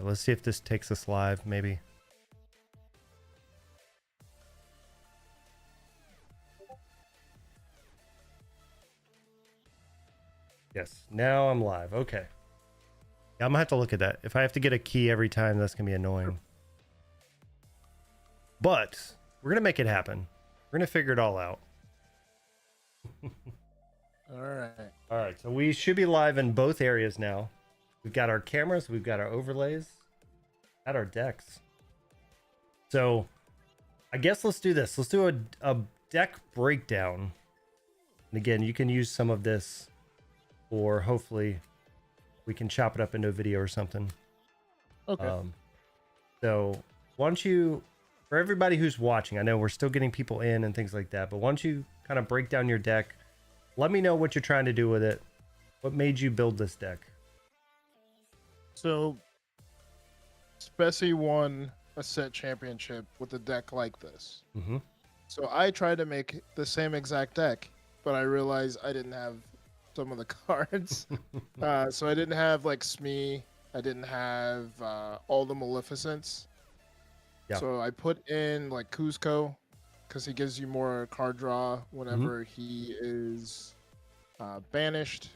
let's see if this takes us live, maybe. Yes, now I'm live. Okay. Yeah, I'm gonna have to look at that. If I have to get a key every time, that's gonna be annoying. But we're gonna make it happen. We're gonna figure it all out. All right. All right, so we should be live in both areas now. We've got our cameras, we've got our overlays, got our decks. So I guess let's do this. Let's do a deck breakdown. And again, you can use some of this, or hopefully we can chop it up into a video or something. Okay. So why don't you, for everybody who's watching, I know we're still getting people in and things like that, but why don't you kind of break down your deck? Let me know what you're trying to do with it. What made you build this deck? So, Spessy won a set championship with a deck like this. Mm-hmm. So I tried to make the same exact deck, but I realized I didn't have some of the cards. So I didn't have like Smee. I didn't have all the Maleficents. Yeah. So I put in like Cusco because he gives you more card draw whenever he is banished.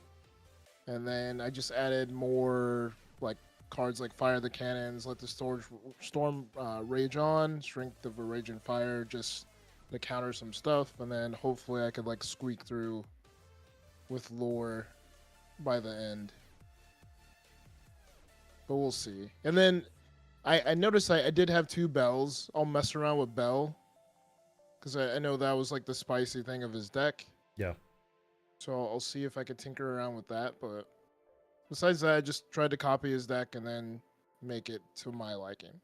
And then I just added more like cards like Fire the Cannons, Let the Storm Rage On, Strength of a Raging Fire, just to counter some stuff. And then hopefully I could like squeak through with lore by the end. But we'll see. And then I noticed I did have 2 bells. I'll mess around with Bell because I know that was like the spicy thing of his deck. Yeah. So I'll see if I could tinker around with that. But besides that, I just tried to copy his deck and then make it to my liking.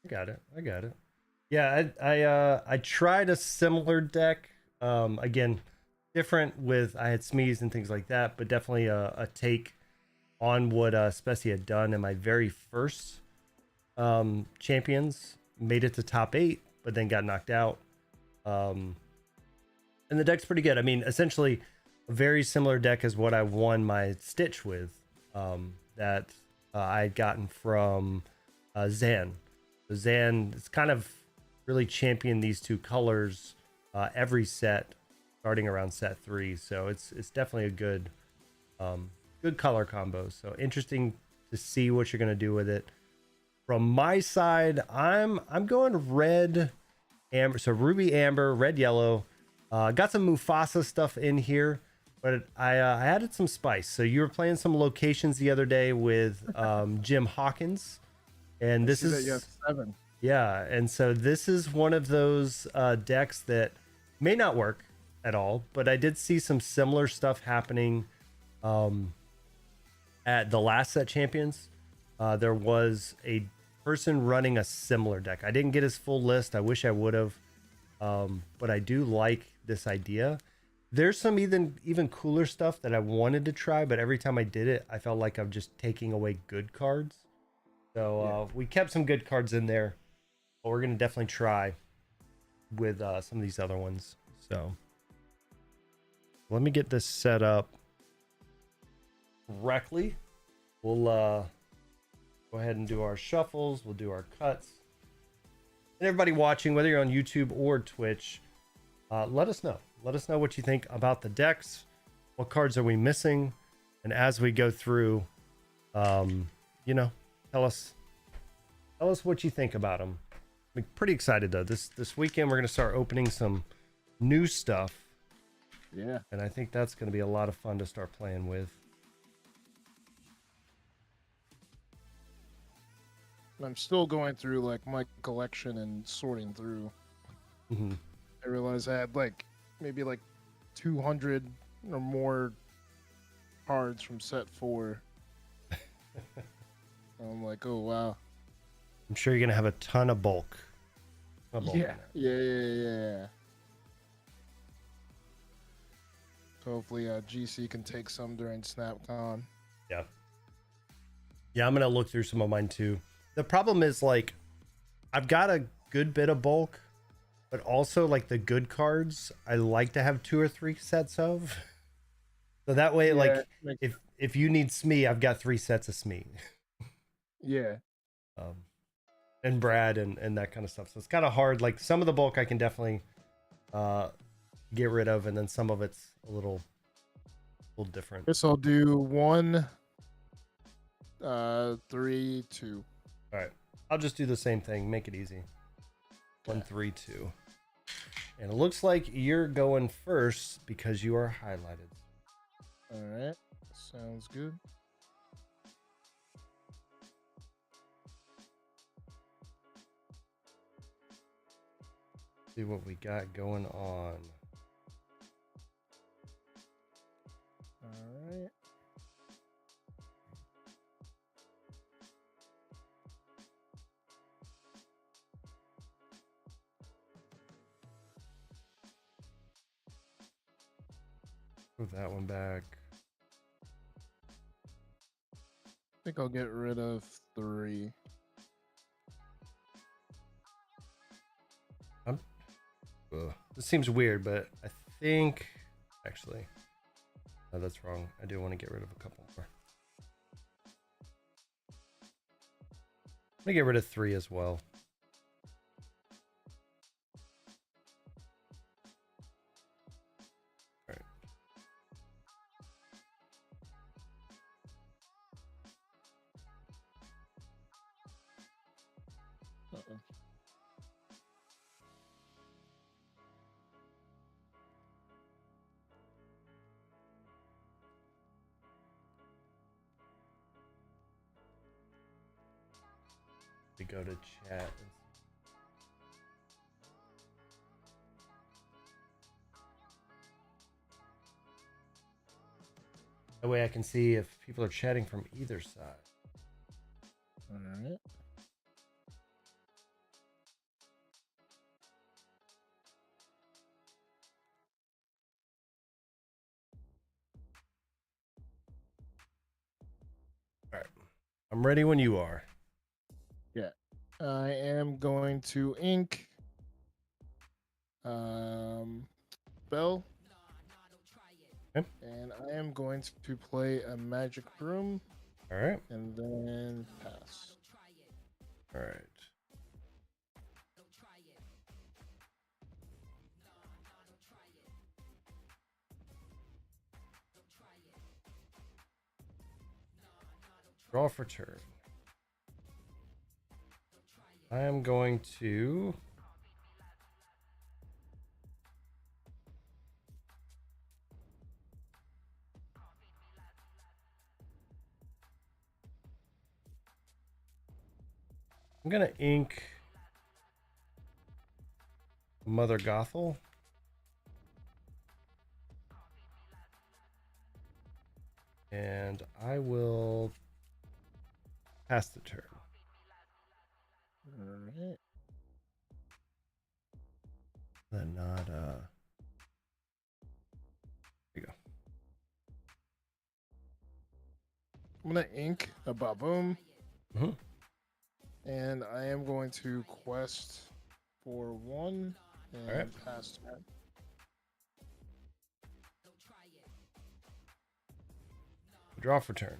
I got it. Yeah, I tried a similar deck. Again, different with I had Smees and things like that, but definitely a take on what Spessy had done in my very first champions. Made it to top 8, but then got knocked out. And the deck's pretty good. I mean, essentially a very similar deck as what I won my Stitch with, that I had gotten from Zan. So Zan is kind of really championed these 2 colors every set, starting around set 3. So it's definitely a good good color combo. So interesting to see what you're gonna do with it. From my side, I'm going red, amber. So ruby, amber, red, yellow. Got some Mufasa stuff in here, but I added some spice. So you were playing some locations the other day with Jim Hawkins, and this is you have 7. Yeah, and so this is one of those decks that may not work at all, but I did see some similar stuff happening at the last set champions. There was a person running a similar deck. I didn't get his full list. I wish I would have, but I do like this idea. There's some even cooler stuff that I wanted to try, but every time I did it, I felt like I'm just taking away good cards. So we kept some good cards in there. But we're going to definitely try with some of these other ones. So let me get this set up correctly. We'll go ahead and do our shuffles. We'll do our cuts. And everybody watching, whether you're on YouTube or Twitch, let us know. Let us know what you think about the decks. What cards are we missing? And as we go through, you know, tell us what you think about them. I'm pretty excited though. This weekend we're gonna start opening some new stuff. Yeah. And I think that's gonna be a lot of fun to start playing with. I'm still going through like my collection and sorting through. Mm-hmm. I realized I had like maybe like 200 or more cards from set 4. I'm like, oh wow. I'm sure you're gonna have a ton of bulk. Yeah. So hopefully GC can take some during SnapCon. Yeah, I'm gonna look through some of mine too. The problem is like I've got a good bit of bulk, but also like the good cards I like to have 2 or 3 sets of. So that way, like if you need Smee, I've got 3 sets of Smee. Yeah. And Brad and that kind of stuff. So it's kind of hard. Like some of the bulk I can definitely get rid of, and then some of it's a little different. Guess I'll do 1, 3, 2. All right, I'll just do the same thing. Make it easy. Okay. 1, 3, 2. And it looks like you're going first because you are highlighted. All right. Sounds good. See what we got going on. All right. Move that one back. I think I'll get rid of 3. This seems weird, but I think actually, no, that's wrong. I do want to get rid of a couple more. I'm gonna get rid of 3 as well. All right. Uh-oh. We go to chat. That way I can see if people are chatting from either side. All right. All right. I'm ready when you are. Yeah. I am going to ink Bell. Okay. And I am going to play a magic room All right. and then pass. All right. Draw for turn. I am going to ink Mother Gothel. And I will pass the turn. All right. Then not there you go. I'm gonna ink a Baboom. Mm-hmm. And I am going to quest for 1 and All right. pass turn. Draw for turn.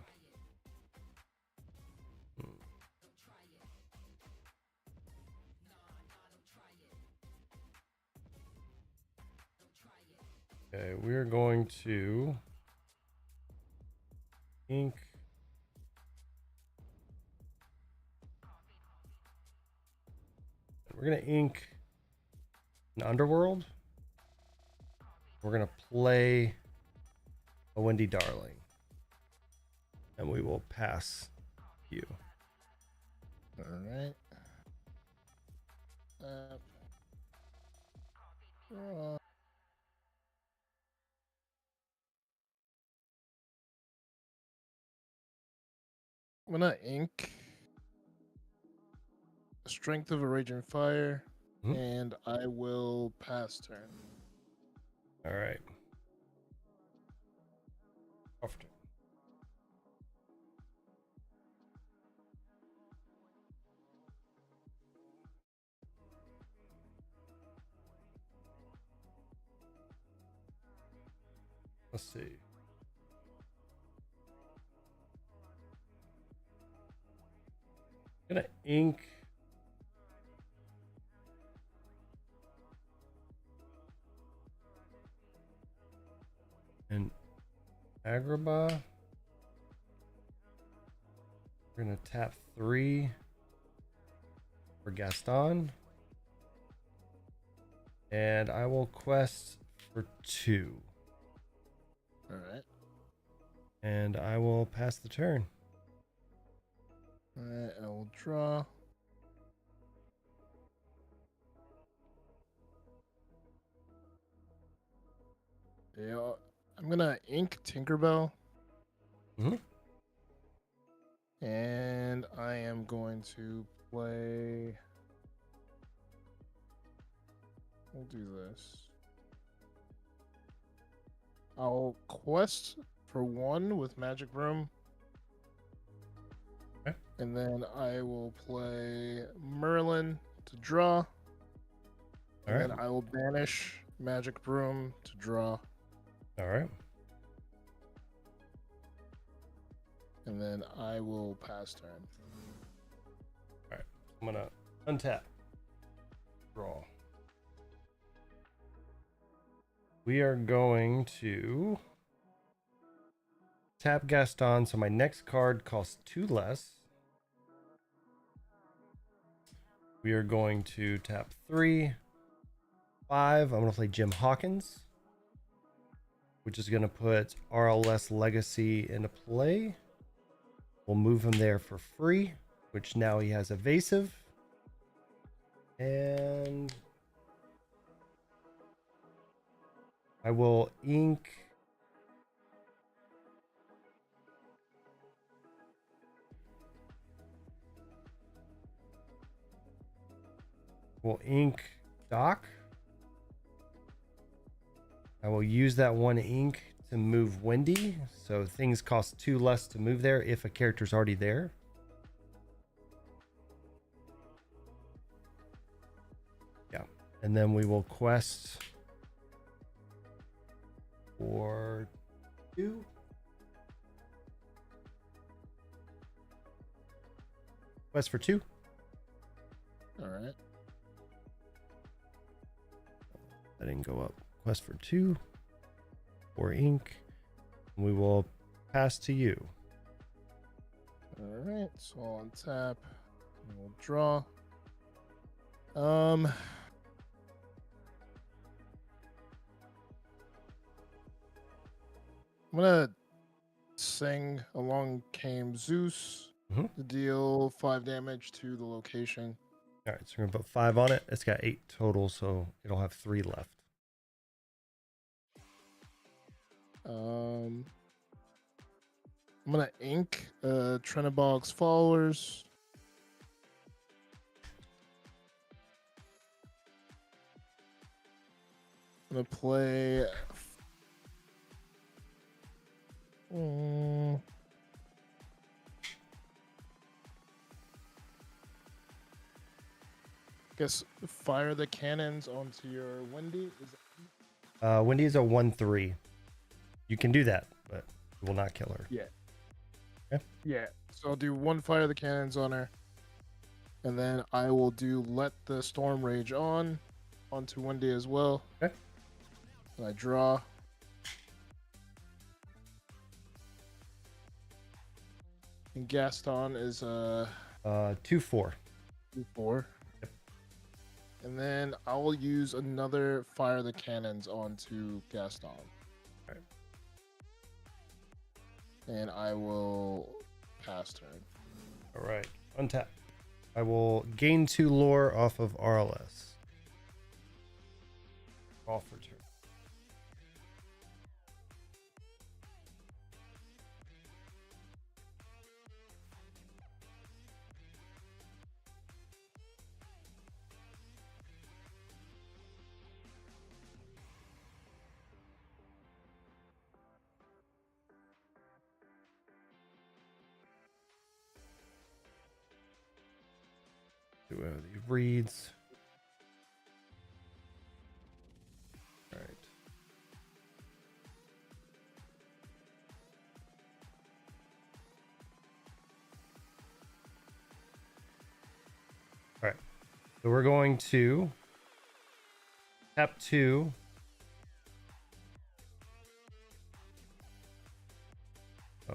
Okay, we're going to ink we're gonna ink an Underworld. We're gonna play a Wendy Darling. And we will pass you. All right. I'm gonna ink Strength of a Raging Fire, Mhm. and I will pass turn. All right. Off turn. Let's see. gonna ink an Agrabah. We're gonna tap 3 for Gaston. And I will quest for 2. All right. And I will pass the turn. All right. I will draw. Yeah. I'm gonna ink Tinkerbell. Mhm. And I am going to play. We'll do this. I'll quest for 1 with Magic Broom. Okay. And then I will play Merlin to draw. And All right. then I will banish Magic Broom to draw. All right. And then I will pass turn. All right. I'm gonna untap. Draw. We are going to tap Gaston, so my next card costs 2 less. We are going to tap 3, 5. I'm going to play Jim Hawkins, which is going to put RLS Legacy into play. We'll move him there for free, which now he has evasive. And I will ink Doc. I will use that 1 ink to move Wendy, so things cost 2 less to move there if a character's already there. Yeah, and then we will quest for 2. Quest for 2. All right. That didn't go up. Quest for 2. For ink. We will pass to you. All right. So I'll untap. And we'll draw. I'm gonna sing Along Came Zeus to deal 5 damage to the location. All right, so we're gonna put 5 on it. It's got 8 total, so it'll have 3 left. I'm gonna ink Trenabog's Followers. I'm gonna play. Guess fire the cannons onto your Wendy. Wendy is a 1/3. You can do that, but it will not kill her. Yeah. Okay. Yeah. So I'll do 1 fire the cannons on her, and then I will do let the storm rage onto Wendy as well. Okay. And I draw. And Gaston is 2/4. 4. Yep. And then I will use another fire the cannons onto Gaston. Right. And I will pass turn. All right, untap. I will gain 2 lore off of RLS. Off for turn. Do the reads. All right. All right. So we're going to tap 2. Oh.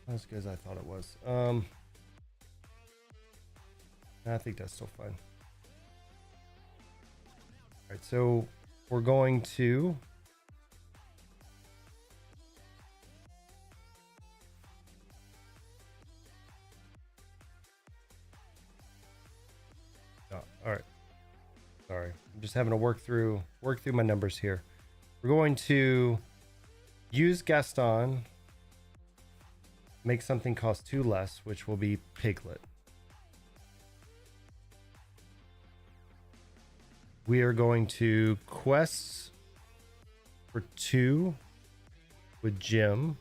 Not as good as I thought it was. I think that's still fine. All right, so we're going to all right. Sorry. I'm just having to work through my numbers here. We're going to use Gaston, make something cost 2 less, which will be Piglet. We are going to quests for 2 with Jim.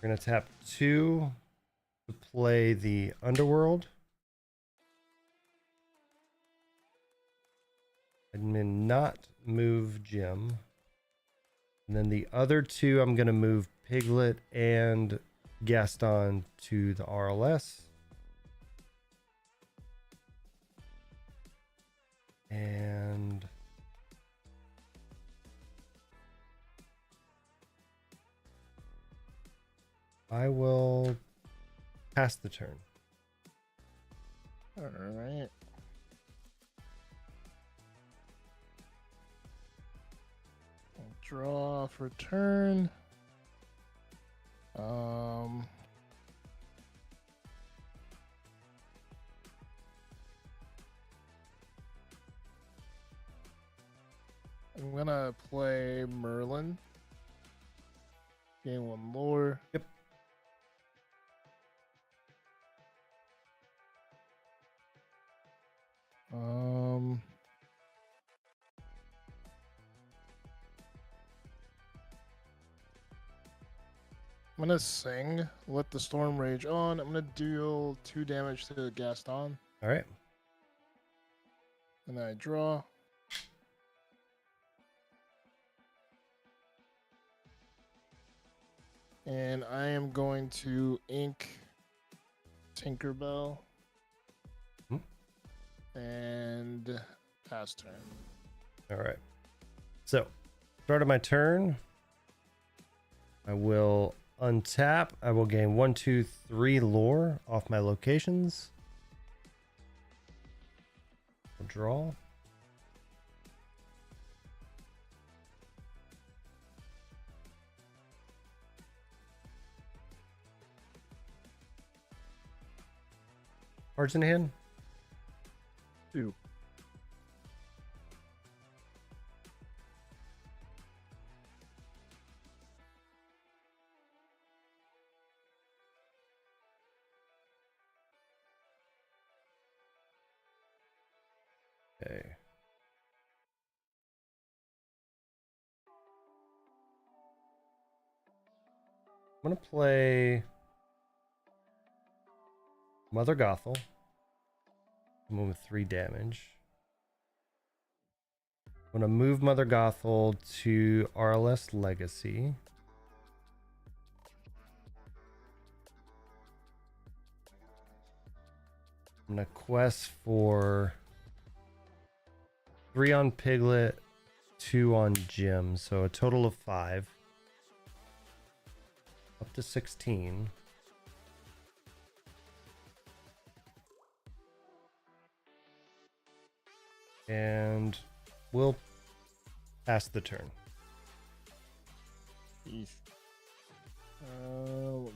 We're going to tap 2 to play the Underworld. And then not move Jim. And then the other 2, I'm going to move Piglet and Gaston to the RLS. And I will pass the turn. All right. I'll draw for turn. I'm gonna play Merlin. Gain 1 lore. Yep. I'm gonna sing, let the storm rage on. I'm gonna deal 2 damage to Gaston. All right. And then I draw. And I am going to ink Tinkerbell. And pass turn. All right. So, start of my turn. I will untap. I will gain 1, 2, 3 lore off my locations. I'll draw. Cards in hand. 2. Okay. I'm gonna play Mother Gothel. Move with 3 damage. I'm gonna move Mother Gothel to RLS Legacy. I'm gonna quest for 3 on Piglet, 2 on Jim, so a total of 5. Up to 16. And we'll pass the turn. Let's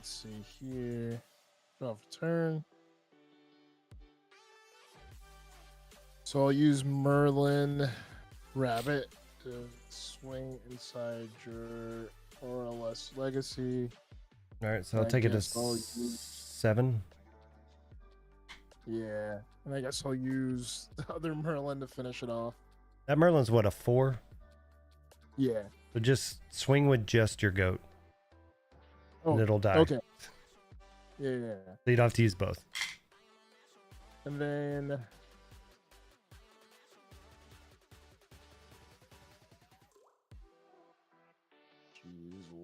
see here. Draw for turn. So I'll use Merlin Rabbit to swing inside your RLS Legacy. All right, so I'll take it as 7. Yeah, and I guess I'll use the other Merlin to finish it off. That Merlin's what, a 4? Yeah. So just swing with just your goat. Oh, and it'll die. Okay. Yeah. So you don't have to use both. And then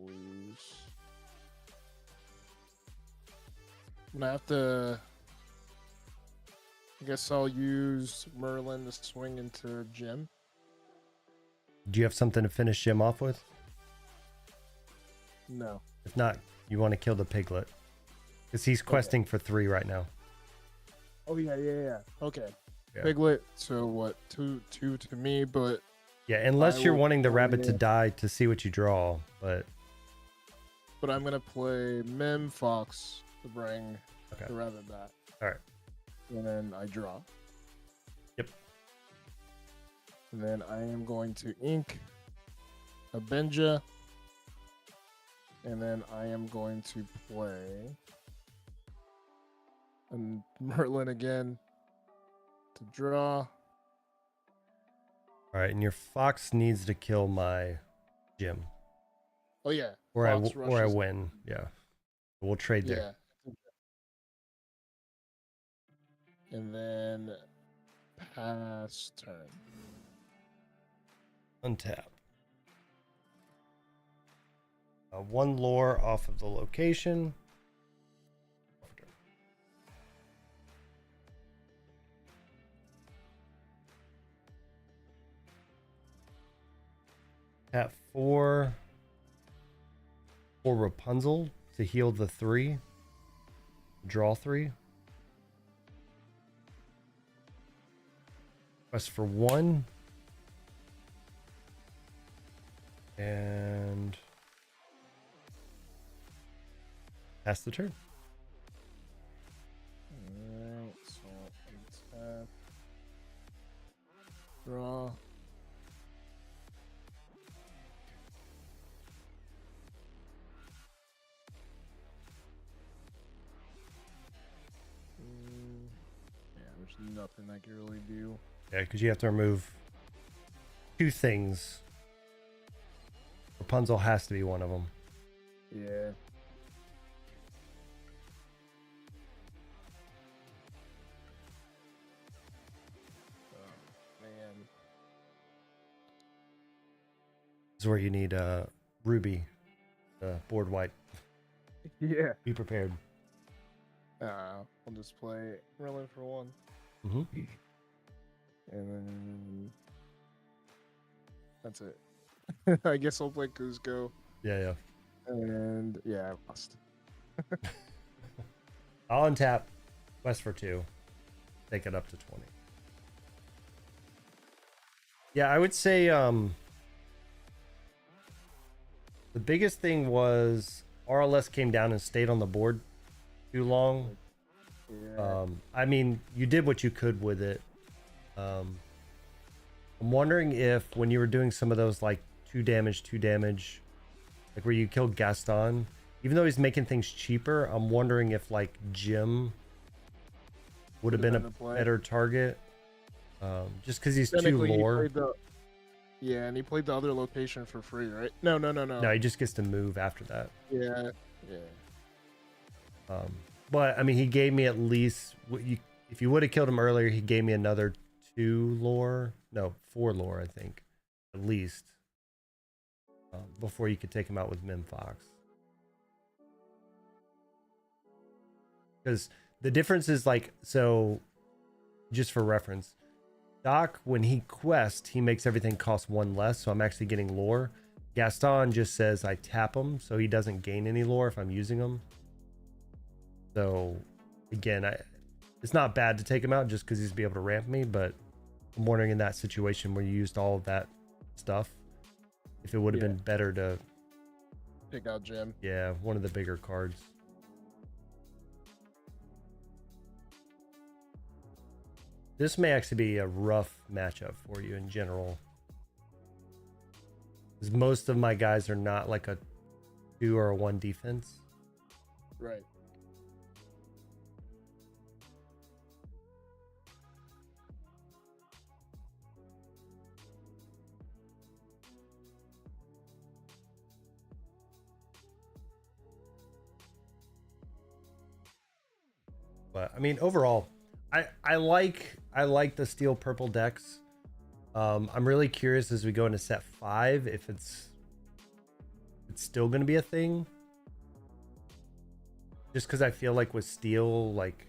lose. I'm gonna have to. I guess I'll use Merlin to swing into Jim. Do you have something to finish Jim off with? No. If not, you want to kill the piglet. Because he's questing for 3 right now. Oh, yeah. Okay. Yeah. Piglet, so what? Two to me, but... Yeah, unless you're wanting the rabbit to play- die to see what you draw, but... But I'm gonna play Mim Fox to bring Okay. the rabbit back. Alright. And then I draw. Yep. And then I am going to ink a Benja. And then I am going to play a Merlin again to draw. Alright, and your fox needs to kill my Jim. Oh yeah. Or I Fox or I rushes. win. Yeah. We'll trade there. Yeah. And then pass turn. Untap. 1 lore off of the location. Tap 4 for Rapunzel to heal the 3. Draw 3. Quest for 1. And pass the turn. Alright, so untap. Draw. Yeah, there's nothing I can really do. Yeah, because you have to remove 2 things. Rapunzel has to be one of them. Yeah. Oh, man. This is where you need Ruby, board white. Yeah. Be prepared. I'll just play Merlin for 1. Mm-hmm. And then that's it. I guess I'll play Cusco. Yeah. And yeah, I lost. I'll untap. Quest for 2. Take it up to 20. Yeah, I would say the biggest thing was RLS came down and stayed on the board too long. Yeah. I mean, you did what you could with it. I'm wondering if when you were doing some of those like 2 damage, like where you killed Gaston, even though he's making things cheaper, I'm wondering if like Jim would have been a better target. Just because he's too Technically, lore. and he played the other location for free, right? No. No, he just gets to move after that. Yeah. But I mean, he gave me at least if you would have killed him earlier, he gave me another 4 lore, I think, at least, before you could take him out with Mim Fox. Because the difference is like, so just for reference, Doc, when he quests, he makes everything cost 1 less, so I'm actually getting lore. Gaston just says I tap him, so he doesn't gain any lore if I'm using him. So again, it's not bad to take him out just because he's be able to ramp me, but I'm wondering in that situation where you used all of that stuff, if it would have been better to Pick out Jim. Yeah, one of the bigger cards. This may actually be a rough matchup for you in general, because most of my guys are not like a 2 or a 1 defense. Right. But I mean, overall, I like the steel purple decks. I'm really curious as we go into set 5 if it's it's still going to be a thing. Just because I feel like with steel, like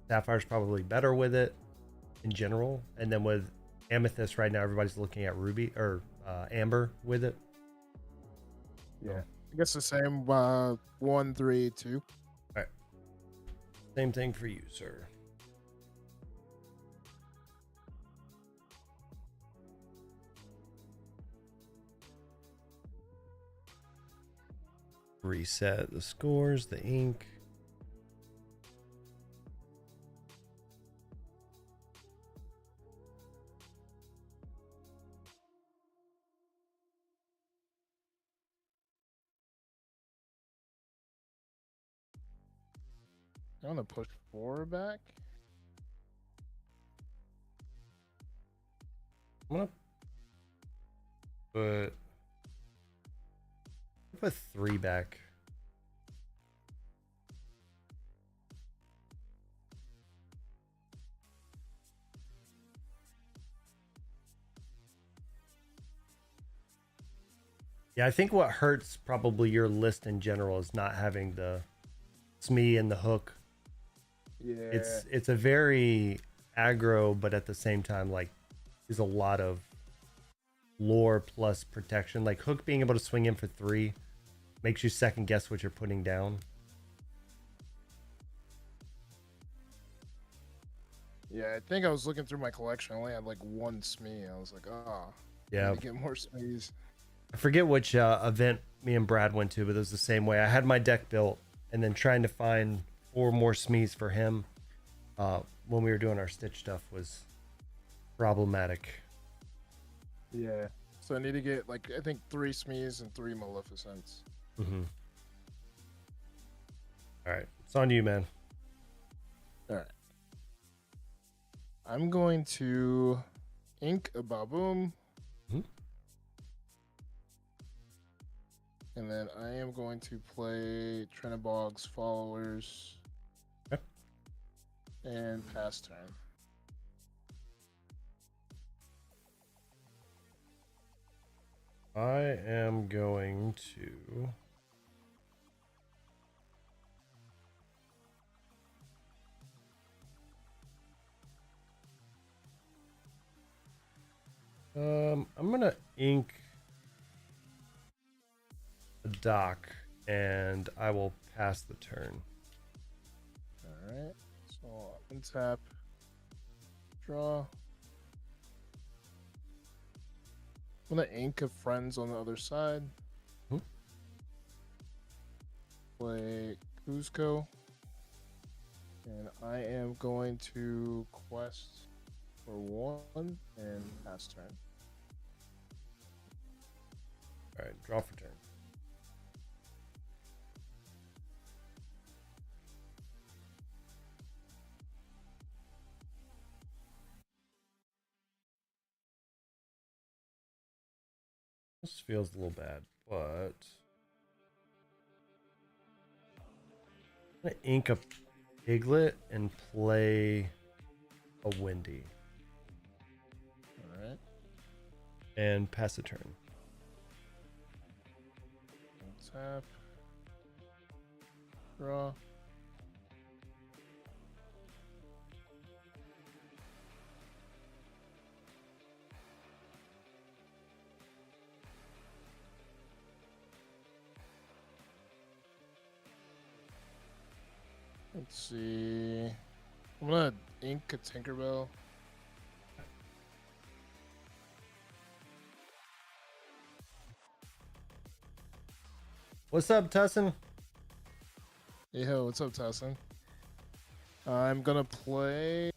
Sapphire's probably better with it in general. And then with Amethyst right now, everybody's looking at Ruby or Amber with it. Yeah. I guess the same 1, 3, 2. All right. Same thing for you, sir. Reset the scores, the ink. I'm gonna push 4 back. I'm gonna put 3 back. Yeah, I think what hurts probably your list in general is not having the SME and the hook. Yeah. It's a very aggro, but at the same time, like, is a lot of lore plus protection. Like hook being able to swing in for 3 makes you second guess what you're putting down. Yeah, I think I was looking through my collection. I only had like 1 SME. I was like, oh, Yeah. I need to get more SMEs. I forget which event me and Brad went to, but it was the same way. I had my deck built and then trying to find 4 more SMEs for him when we were doing our Stitch stuff was problematic. Yeah. So I need to get like, I think 3 SMEs and 3 Maleficents. Mm-hmm. All right. It's on you, man. All right. I'm going to ink a Baboom. Mhm. And then I am going to play Trenabog's Followers. Yep. And pass turn. I am going to I'm gonna ink a dock and I will pass the turn. Alright. So untap. Draw. I'm gonna ink a Friends on the other side. Hmm. Play Cusco. And I am going to quest for 1 and pass turn. All right, draw for turn. This feels a little bad, but I'm gonna ink a Piglet and play a Windy Alright. and pass the turn. Tap. Draw. Let's see. I'm gonna ink a Tinkerbell. What's up, Tussin? Hey ho, what's up, Tyson? I'm gonna play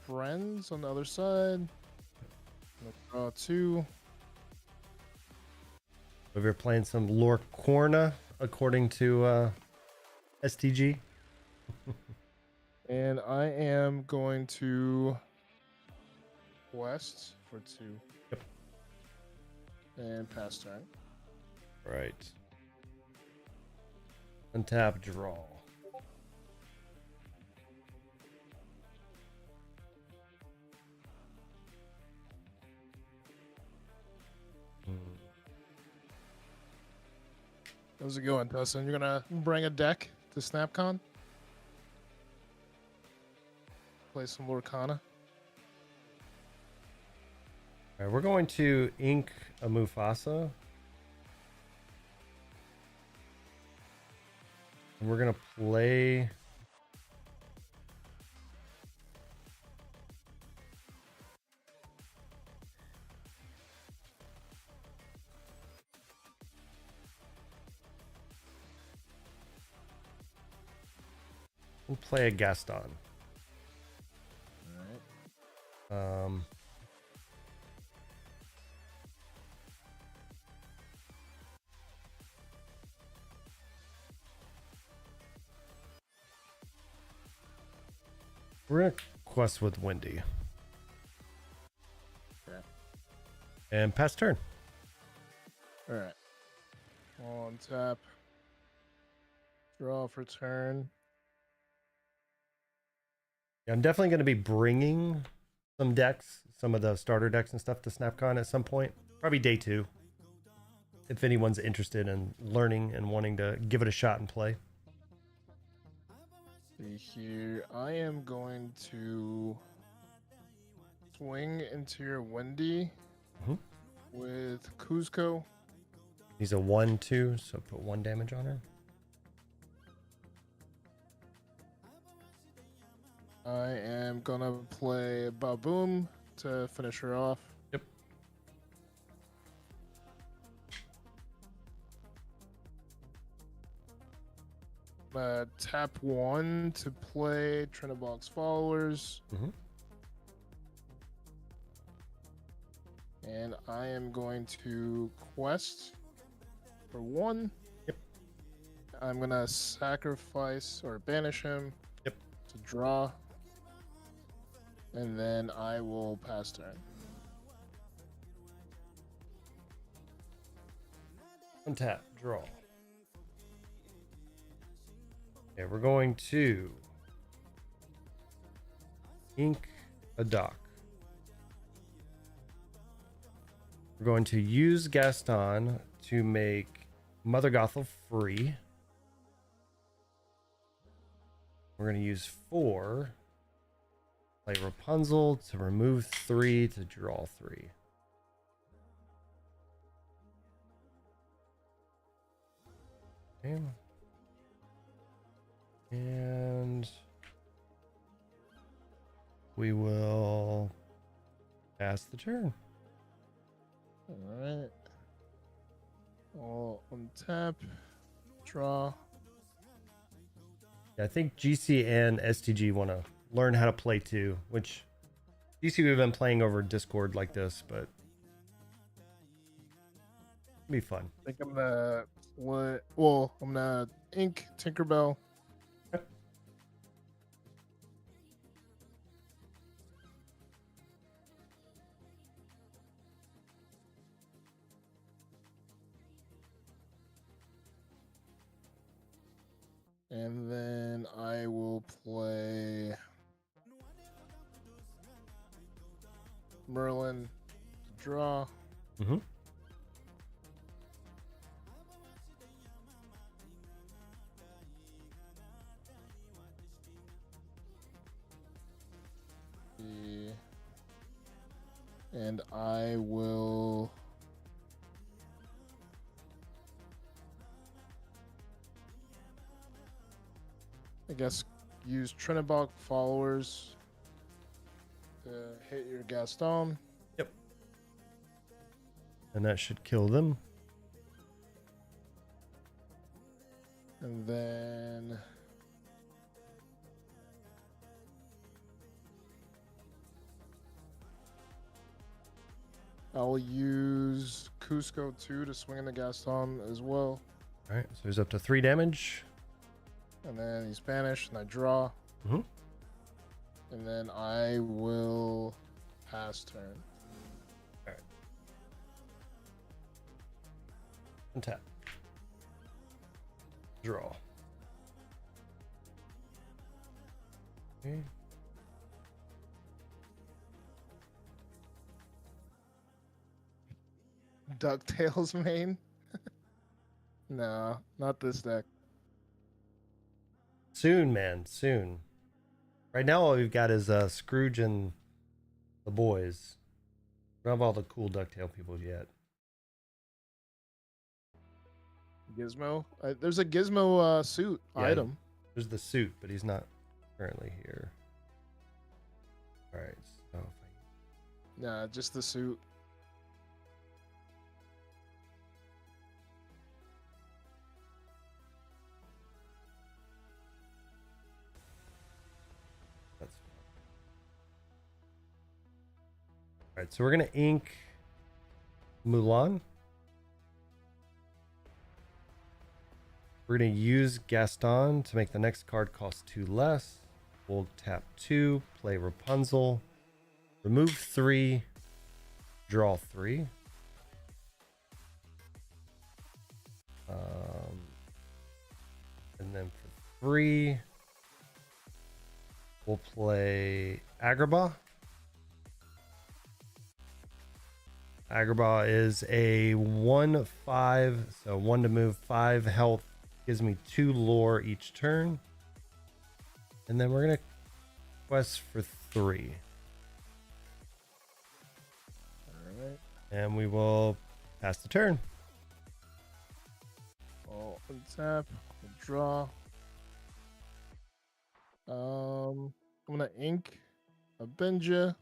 Friends on the other side. I'm gonna draw 2. If you're playing some Lore Corna, according to STG. And I am going to quest for 2. Yep. And pass turn. Right. Untap, draw. How's it going, Dustin? You're gonna bring a deck to SnapCon? Play some Lorcana? All right, we're going to ink a Mufasa. And we're going to play... We'll play a Gaston. Alright. We're going to quest with Wendy. Okay. And pass turn. Alright. On tap. Draw for turn. Yeah, I'm definitely going to be bringing some decks, some of the starter decks and stuff to SnapCon at some point. Probably day 2. If anyone's interested in learning and wanting to give it a shot and play. See here. I am going to swing into your Wendy with Kuzco. He's a 1/2, so put 1 damage on her. I am gonna play Baboom to finish her off. Yep. Tap 1 to play Trinabox Followers. And I am going to quest for 1. Yep. I'm gonna sacrifice or banish him. Yep. To draw. And then I will pass turn. Untap, draw. Okay, we're going to ink a dock. We're going to use Gaston to make Mother Gothel free. We're going to use 4. Play Rapunzel to remove 3 to draw 3. Okay. And we will pass the turn. Alright. I'll untap. Draw. Yeah, I think GC and STG want to learn how to play too, which GC we've been playing over Discord like this, but it'll be fun. I think I'm gonna play. Well, I'm gonna ink Tinkerbell. And then I will play Merlin to draw. And I will use Trinabog Followers to hit your Gaston. Yep. And that should kill them. And then I'll use Cusco 2 to swing in the Gaston as well. All right, so he's up to 3 damage. And then he's banished, and I draw. And then I will pass turn. All right. Untap. Draw. Okay. DuckTales main. No, not this deck. Soon, man, soon. Right now, all we've got is Scrooge and the boys. We don't have all the cool Ducktail people yet. Gizmo. There's a Gizmo suit Yeah, item. there's the suit, but he's not currently here. All right, so Nah, just the suit. that's all right. So we're gonna ink Mulan. We're gonna use Gaston to make the next card cost 2 less. We'll tap 2, play Rapunzel, remove 3, draw 3. And then for 3, we'll play Agrabah. Agrabah is a 1/5, so 1 to move, 5 health, gives me 2 lore each turn. And then we're gonna quest for 3. Alright. And we will pass the turn. I'll untap, I'll draw. I'm gonna ink a Benja.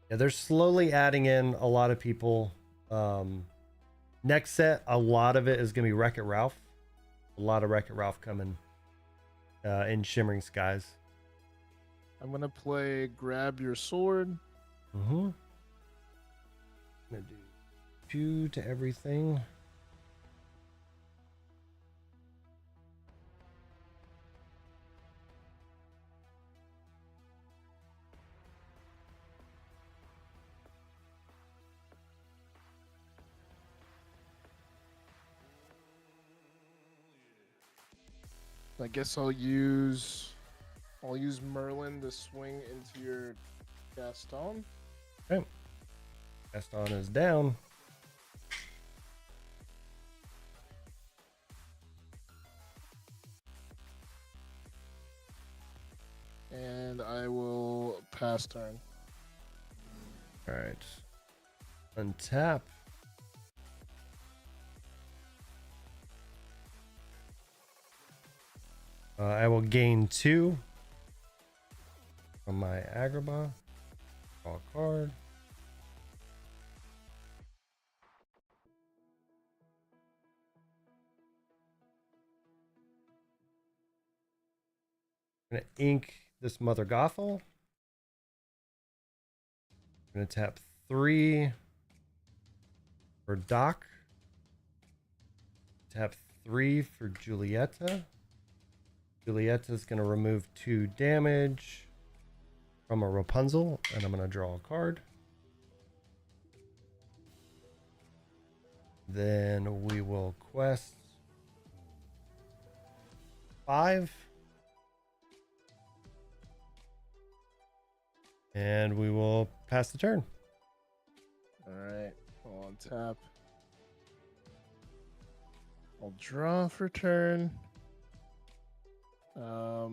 Yeah, they're slowly adding in a lot of people. Next set, a lot of it is gonna be Wreck-It Ralph. A lot of Wreck-It Ralph coming in Shimmering Skies. I'm gonna play Grab Your Sword. Mm-hmm. Gonna do 2 to everything. I guess I'll use Merlin to swing into your Gaston. Okay. Gaston is down. And I will pass turn. All right. Untap. I will gain 2 from my Agrabah. Draw a card. I'm gonna ink this Mother Gothel. I'm gonna tap 3 for Doc. Tap 3 for Julieta. Julieta's gonna remove 2 damage from a Rapunzel, and I'm gonna draw a card. Then we will quest 5. And we will pass the turn. Alright. I'll untap. I'll draw for turn. All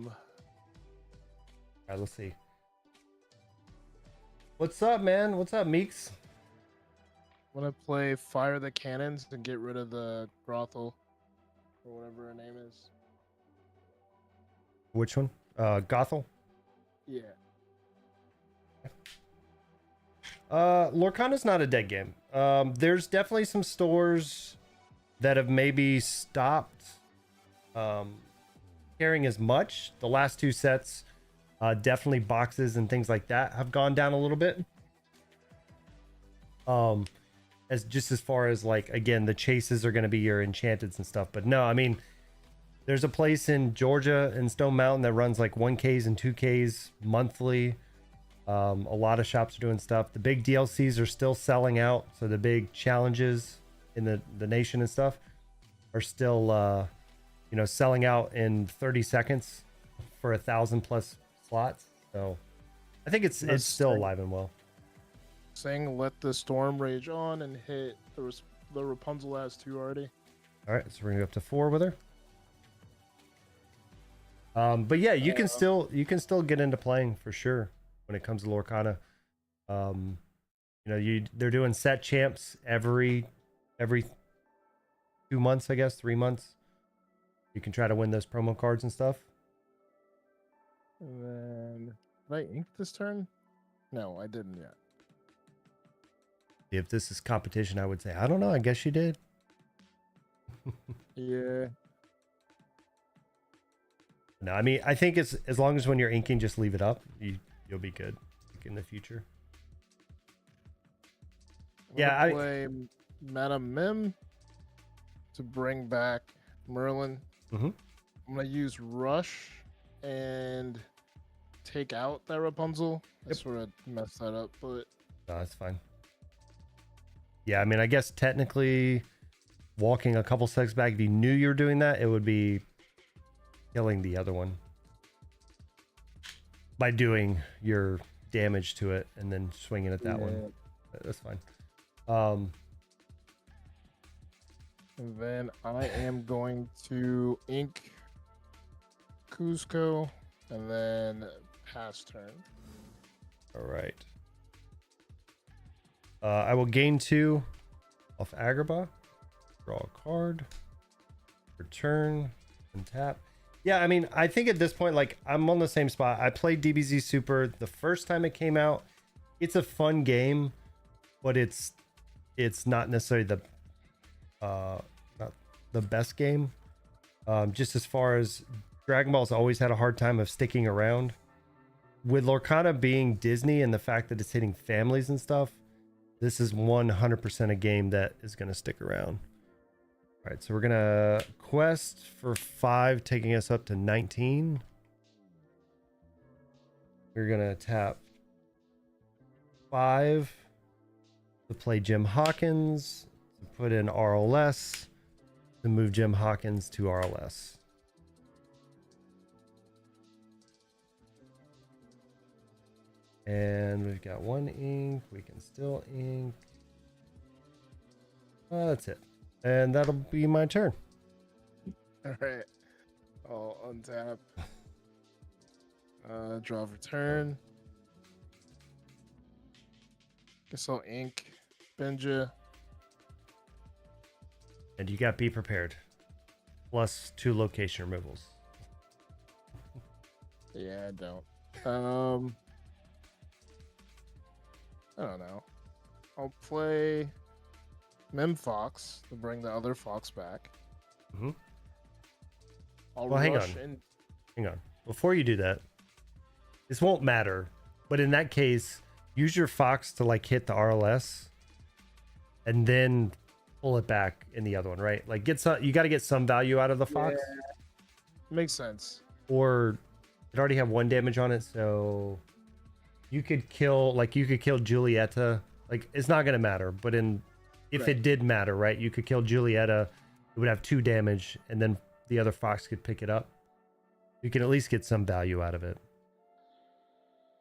right, let's see. What's up, man? What's up, Meeks? I'm gonna play Fire the Cannons and get rid of the Grothel, or whatever her name is. Which one? Gothel? Yeah. Lorcana's not a dead game. There's definitely some stores that have maybe stopped carrying as much. The last 2 sets, definitely boxes and things like that have gone down a little bit. As far as, like, again, the chases are going to be your enchanteds and stuff. But no, I mean, there's a place in Georgia in Stone Mountain that runs like 1Ks and 2Ks monthly. A lot of shops are doing stuff. The big DLCs are still selling out. So the big challenges in the nation and stuff are still, selling out in 30 seconds for 1,000+ slots. So I think it's still alive and well. saying let the storm rage on and hit the Rapunzel has 2 already. All right, so we're gonna go up to 4 with her. But yeah, you can still get into playing for sure when it comes to Lorcana. You know, they're doing set champs every 2 months, I guess, 3 months. You can try to win those promo cards and stuff. And then did I ink this turn? No, I didn't yet. If this is competition, I would say I don't know. I guess you did. Yeah. No, I mean I think it's as long as when you're inking, just leave it up. You'll be good in the future. Yeah, I play Madame Mim to bring back Merlin. Mhm. I'm gonna use Rush and take out that Rapunzel. I sort of messed that up, but No, that's fine. Yeah, I mean, I guess technically walking a couple steps back, if you knew you were doing that, it would be killing the other one by doing your damage to it and then swinging at that one. That's fine. And then I am going to ink Cusco and then pass turn. All right. I will gain 2 off Agrabah. Draw a card. Return and tap. Yeah, I mean, I think at this point, like, I'm on the same spot. I played DBZ Super the first time it came out. It's a fun game, but it's not necessarily not the best game. Just as far as Dragon Ball's always had a hard time of sticking around. With Lorcana being Disney and the fact that it's hitting families and stuff, this is 100% a game that is going to stick around. All right, so we're going to quest for 5, taking us up to 19. We're going to tap 5 to play Jim Hawkins, to put in RLS, to move Jim Hawkins to RLS. And we've got 1 ink. We can still ink. That's it. And that'll be my turn. All right. I'll untap. Draw return. Guess I'll ink Benja. And you got Be Prepared. Plus 2 location removals. Yeah, I don't. I don't know. I'll play Mem Fox to bring the other Fox back. Mm-hmm. I'll hang rush on. in. Hang on. Before you do that, this won't matter. But in that case, use your Fox to like hit the RLS and then pull it back in the other one, right? Like get some, you got to get some value out of the Fox. Yeah. Makes sense. Or it already have 1 damage on it, so you could kill Julieta. Like it's not gonna matter, but if it did matter, right? You could kill Julieta. It would have 2 damage, and then the other Fox could pick it up. You can at least get some value out of it.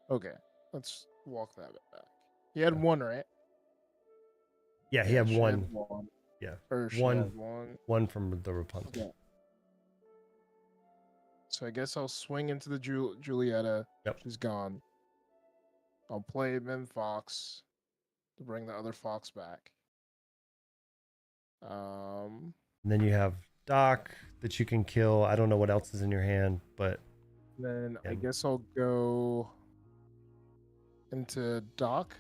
Okay, let's walk that bit back. He had 1, right? Yeah, he had she 1. had 1. Yeah, Or she 1. had 1. 1 from the Rapunzel. Okay. So I guess I'll swing into the Julieta. Yep. She's gone. I'll play Mem Fox to bring the other Fox back. And then you have Doc that you can kill. I don't know what else is in your hand, but then I guess I'll go into Doc,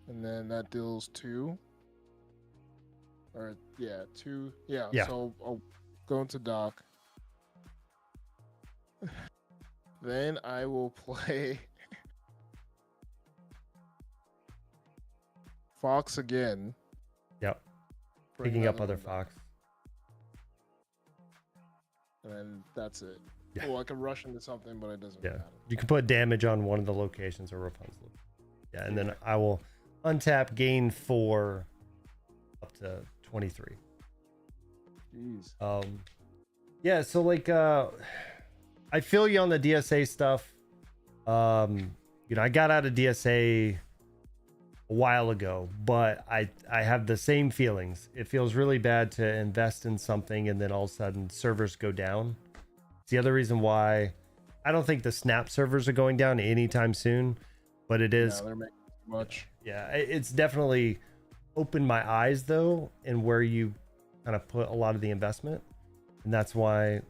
and then that deals 2. Or 2. Yeah. So I'll go into Doc. Then I will play Fox again. Yep. Bring Picking up another other one back. Fox. And then that's it. Yeah. Well, I can rush into something, but it doesn't matter. You can put damage on one of the locations or Rapunzel. Yeah, and then I will untap, gain 4 up to 23. Jeez. Yeah, so like I feel you on the DSA stuff. You know, I got out of DSA a a while ago, but I have the same feelings. It feels really bad to invest in something and then all of a sudden servers go down. It's the other reason why I don't think the Snap servers are going down anytime soon, but it is. No, they're making too much. Yeah, it's definitely opened my eyes though, and where you kind of put a lot of the investment, and that's why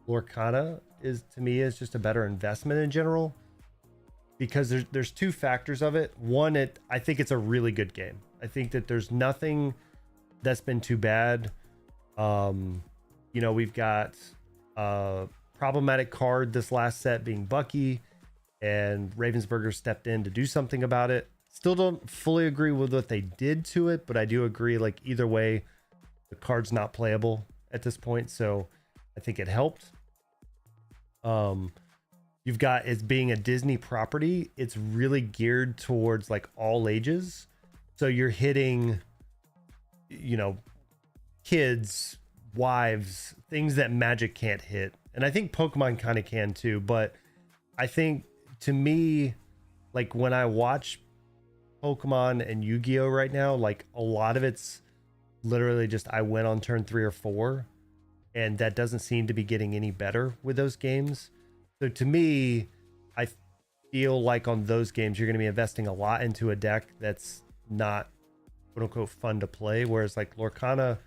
Lorcana is to me is just a better investment in general, because there's two factors of it. One, I think it's a really good game. I think that there's nothing that's been too bad. We've got a problematic card this last set being Bucky, and Ravensburger stepped in to do something about it. Still don't fully agree with what they did to it, but I do agree, like, either way, the card's not playable at this point, so I think it helped. You've got, it's being a Disney property, it's really geared towards like all ages. So you're hitting, kids, wives, things that Magic can't hit. And I think Pokemon kind of can too. But I think, to me, like when I watch Pokemon and Yu-Gi-Oh right now, like a lot of it's literally just I went on turn 3 or 4, and that doesn't seem to be getting any better with those games. So to me, I feel like on those games, you're going to be investing a lot into a deck that's not quote unquote fun to play. Whereas like Lorcana, at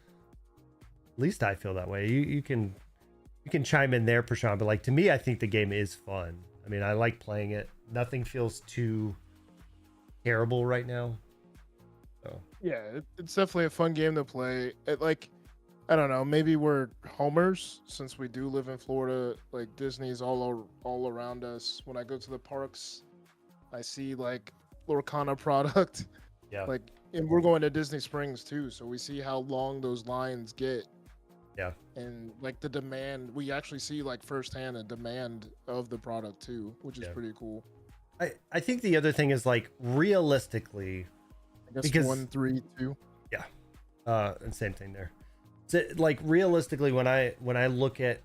least I feel that way. You can chime in there, Prashant, but like to me, I think the game is fun. I mean, I like playing it. Nothing feels too terrible right now. So Yeah, it's definitely a fun game to play. I don't know, maybe we're homers since we do live in Florida. Like Disney's all around us. When I go to the parks, I see like Lorcana product. yeah, Like, and we're going to Disney Springs too, so we see how long those lines get. yeah, And like the demand, we actually see like firsthand a demand of the product too, which is pretty cool. I think the other thing is like realistically, I guess because 1, 3, 2. yeah, and same thing there. So, like realistically, when I look at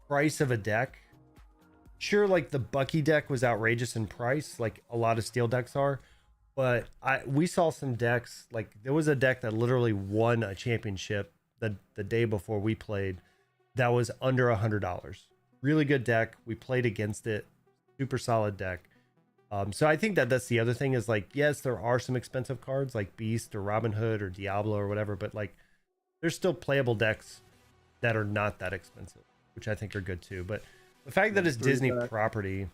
price of a deck, sure, like the Bucky deck was outrageous in price, like a lot of steel decks are, but we saw some decks, like there was a deck that literally won a championship the day before we played, that was under $100. Really good deck. We played against it, super solid deck. So I think that's the other thing is like, yes, there are some expensive cards like Beast or Robin Hood or Diablo or whatever, but like there's still playable decks that are not that expensive, which I think are good too. But the fact that it's Disney property,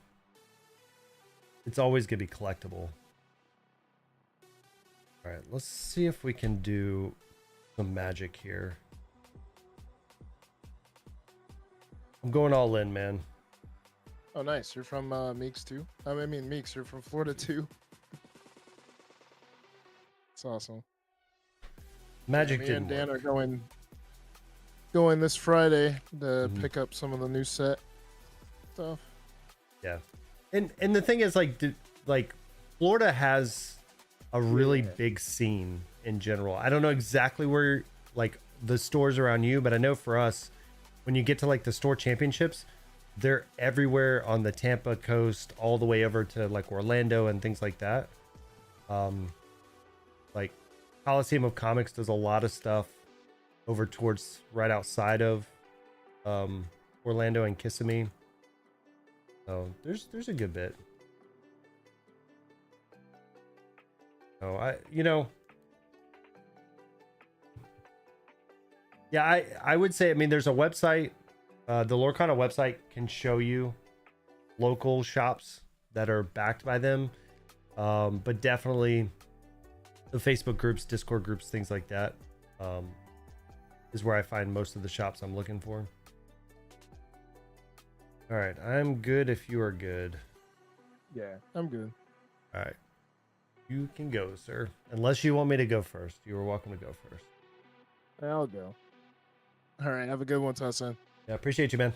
it's always going to be collectible. All right, let's see if we can do some Magic here. I'm going all in, man. Oh, nice. You're from Meeks too? Meeks, you're from Florida too? It's awesome. Magic me didn't and Dan work. are going this Friday to pick up some of the new set stuff. Yeah. And the thing is like Florida has a really big scene in general. I don't know exactly where like the stores around you, but I know for us, when you get to like the store championships, they're everywhere on the Tampa coast, all the way over to like Orlando and things like that. Like Coliseum of Comics does a lot of stuff over towards right outside of Orlando and Kissimmee. So there's a good bit. Oh, I would say, I mean, there's a website. The Lorcana website can show you local shops that are backed by them. But definitely the Facebook groups, Discord groups, things like that, is where I find most of the shops I'm looking for. All right, I'm good if you are good. Yeah, I'm good. All right. You can go, sir. Unless you want me to go first. You are welcome to go first. I'll go. All right, have a good one, Tussin. Yeah, appreciate you, man.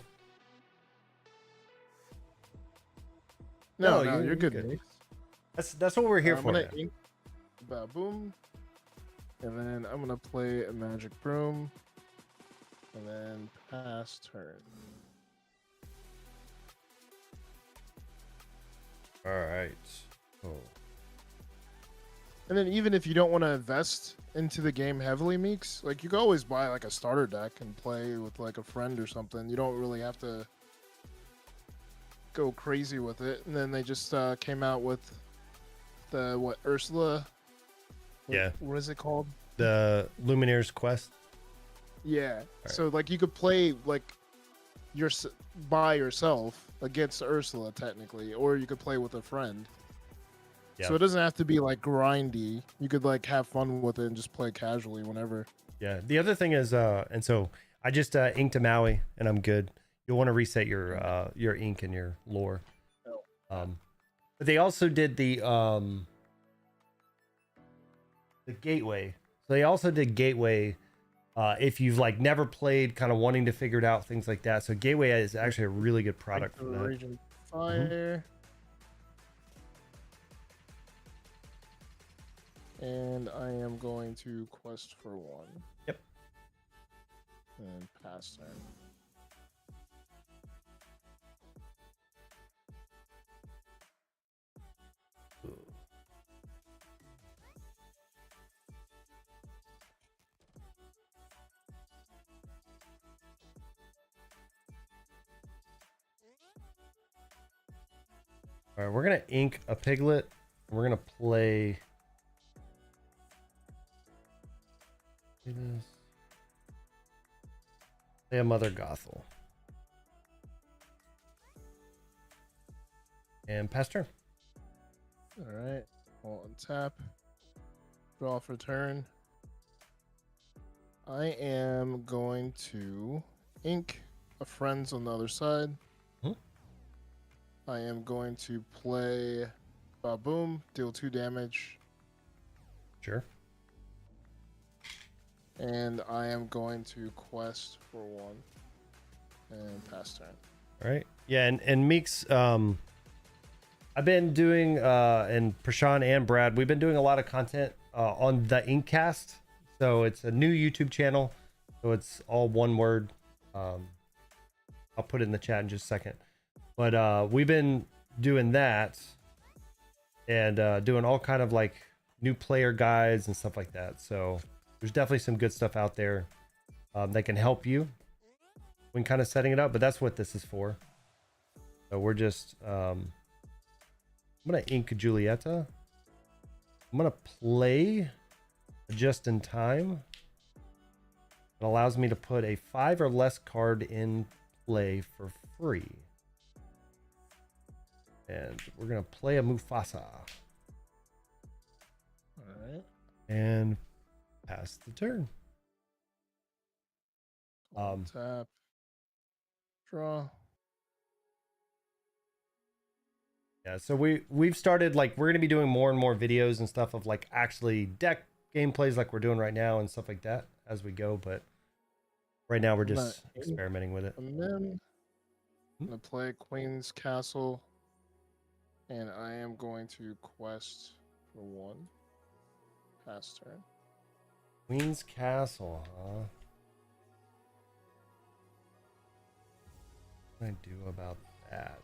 No, you're good. Meeks. That's what we're here for. I'm gonna ink boom, and then I'm gonna play a Magic Broom, and then pass turn. All right. Oh. And then even if you don't want to invest into the game heavily, Meeks, like you can always buy like a starter deck and play with like a friend or something. You don't really have to go crazy with it. And then they just came out with the Ursula. Yeah. What is it called? The Lumineers Quest. Yeah. Right. So like you could play like by yourself against Ursula technically, or you could play with a friend. Yeah. So it doesn't have to be like grindy. You could like have fun with it and just play casually whenever. Yeah. The other thing is, and so I just inked a Maui and I'm good. You'll want to reset your ink and your lore. But they also did the gateway. So they also did gateway. If you've like never played, kind of wanting to figure it out, things like that. So gateway is actually a really good product for that. Raging Fire. And I am going to quest for 1. Yep. And pass turn. All right, we're gonna ink a piglet. And we're gonna play. Play a Mother Gothel. And pass turn. All right. I'll untap. Draw for turn. I am going to ink a friends on the other side. I am going to play Boom, deal 2 damage. Sure. And I am going to quest for 1 and pass turn. All right. Yeah, and Meeks, I've been doing, and Prashant and Brad, we've been doing a lot of content on the InkCast. So it's a new YouTube channel. So it's all one word. I'll put it in the chat in just a second. But we've been doing that and doing all kind of like new player guides and stuff like that. So there's definitely some good stuff out there that can help you when kind of setting it up. But that's what this is for. So we're just, I'm going to ink Julieta. I'm going to play just in time. It allows me to put a 5 or less card in play for free. And we're going to play a Mufasa. All right. And pass the turn. Tap. Draw. Yeah, so we've started, like, we're going to be doing more and more videos and stuff of like actually deck gameplays like we're doing right now and stuff like that as we go, but right now we're just experimenting with it. And then I'm going to play Queen's Castle, and I am going to quest for 1. Pass turn. Queen's Castle, huh? What do I do about that?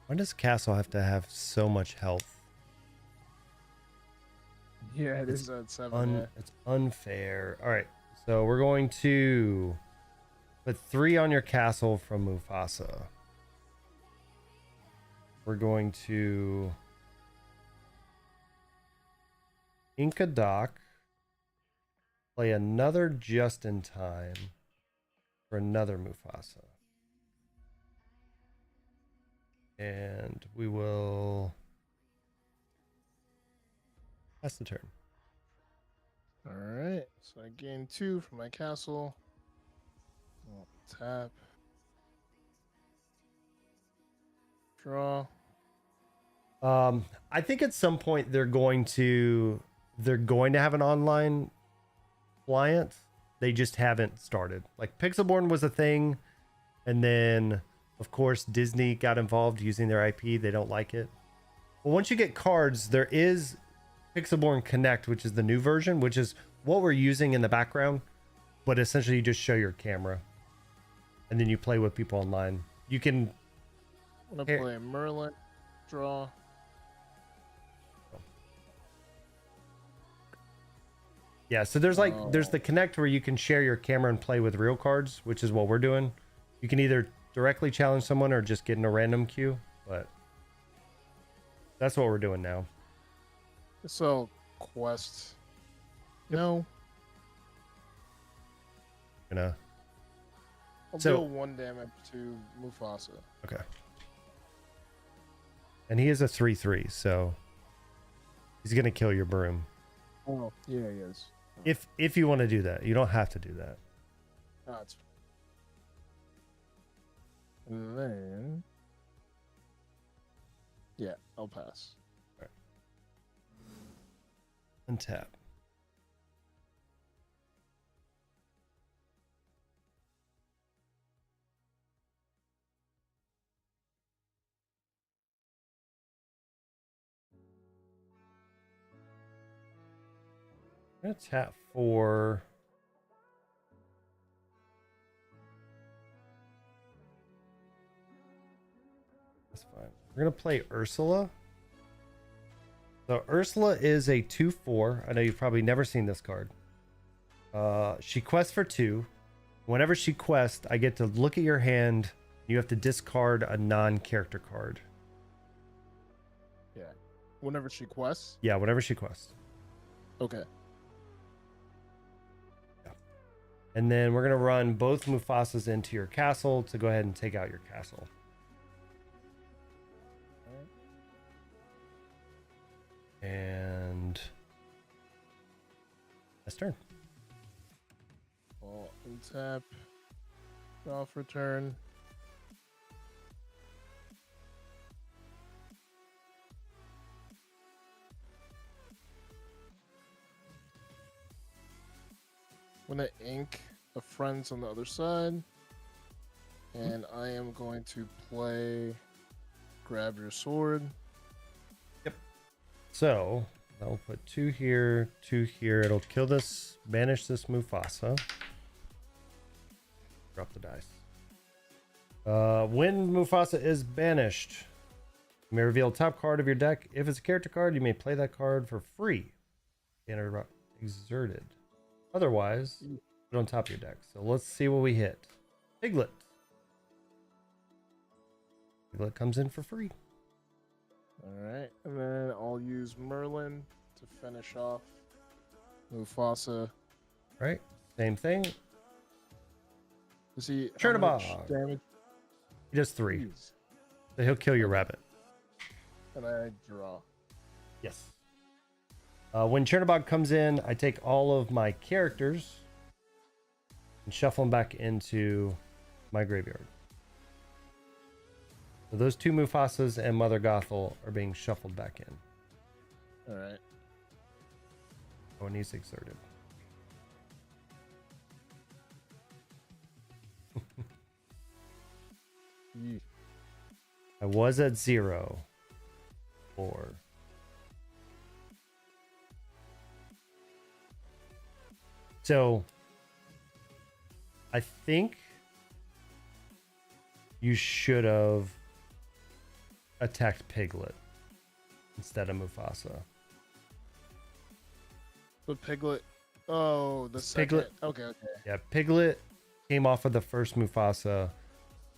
Why does Castle have to have so much health? Yeah, it is at 7. It's unfair. All right, so we're going to put 3 on your castle from Mufasa. We're going to ink a dock, play another just in time for another Mufasa. And we will pass the turn. All right. So I gain 2 from my castle. I'll tap. Draw. I think at some point they're going to have an online client. They just haven't started. Like Pixelborn was a thing, and then of course Disney got involved using their IP. They don't like it. Well, once you get cards, there is Pixelborn Connect, which is the new version, which is what we're using in the background, but essentially you just show your camera and then you play with people online. You can I'm gonna Here. play Merlin. Draw. Yeah, so there's the connect where you can share your camera and play with real cards, which is what we're doing. You can either directly challenge someone or just get in a random queue, but that's what we're doing now. So quest. No. Gonna. I'll So- deal 1 damage to Mufasa. Okay. And he is a 3/3, so he's gonna kill your broom. Oh, yeah, he is. If you want to do that, you don't have to do that. That's. And then. Yeah, I'll pass. Untap. I'm gonna tap for. That's fine. We're gonna play Ursula. So Ursula is a 2/4. I know you've probably never seen this card. She quests for 2. Whenever she quests, I get to look at your hand. You have to discard a non-character card. Yeah. Whenever she quests. Yeah, whenever she quests. Okay. And then we're going to run both Mufasas into your castle to go ahead and take out your castle. And that's turn. I'll untap. Draw for turn. I'm gonna ink a friends on the other side. And I am going to play grab your sword. So I'll put 2 here, 2 here. It'll kill this, banish this Mufasa. Drop the dice. When Mufasa is banished, you may reveal top card of your deck. If it's a character card, you may play that card for free. And exerted. Otherwise, put it on top of your deck. So let's see what we hit. Piglet. Piglet comes in for free. Alright, and then I'll use Merlin to finish off Mufasa. Right? Same thing. Does he Chernabog. how much damage? He does 3. Jeez. So he'll kill your rabbit. And I draw. Yes. When Chernabog comes in, I take all of my characters and shuffle them back into my graveyard. So those 2 Mufasas and Mother Gothel are being shuffled back in. Alright. Oh, and he's exerted. I was at 0. 4. So I think you should have attacked Piglet instead of Mufasa. But Piglet. Oh, the second. Piglet. Okay. Yeah, Piglet came off of the first Mufasa.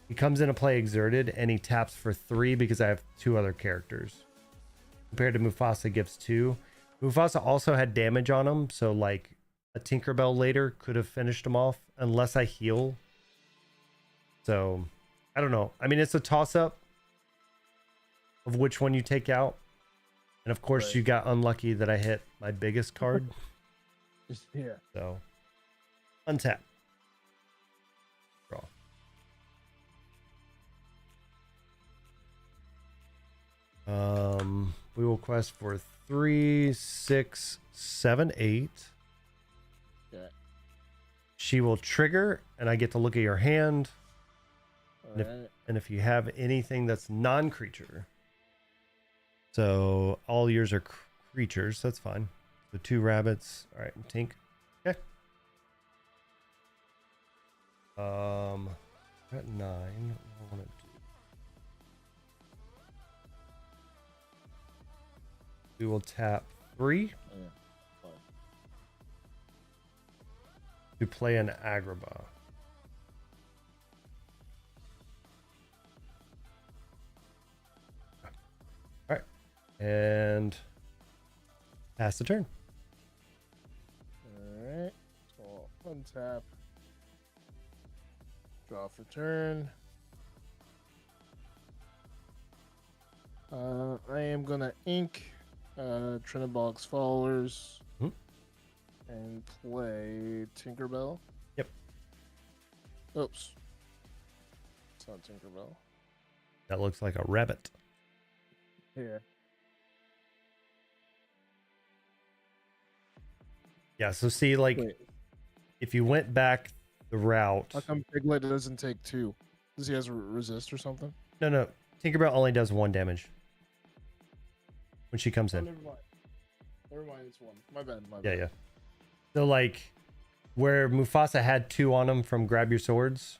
He comes into play exerted and he taps for 3 because I have 2 other characters. Compared to Mufasa gives 2. Mufasa also had damage on him, so like a Tinkerbell later could have finished him off unless I heal. So I don't know. I mean, it's a toss up of which one you take out. And of course, Right. you got unlucky that I hit my biggest card. Yeah. So untap. Draw. We will quest for 3, 6, 7, 8. Yeah. She will trigger, and I get to look at your hand. Alright. And if you have anything that's non-creature, so all yours are creatures, that's fine. So 2 rabbits. All right, Tink. Okay. Got 9. What do I want to do? We will tap 3 Yeah. Fine. to play an Agrabah. All right, and pass the turn. All right. So I'll untap. Draw for turn. I am gonna ink Trinabolg's Followers Hmm? and play Tinkerbell. Yep. Oops. It's not Tinkerbell. That looks like a rabbit. Yeah. Yeah, so see, like, Wait, if you went back the route... how come Piglet doesn't take 2? Does he has resist or something? No. Tinkerbell only does 1 damage when she comes Oh, in. never mind. Never mind, it's 1. My bad. Yeah. So, like, where Mufasa had 2 on him from Grab Your Swords,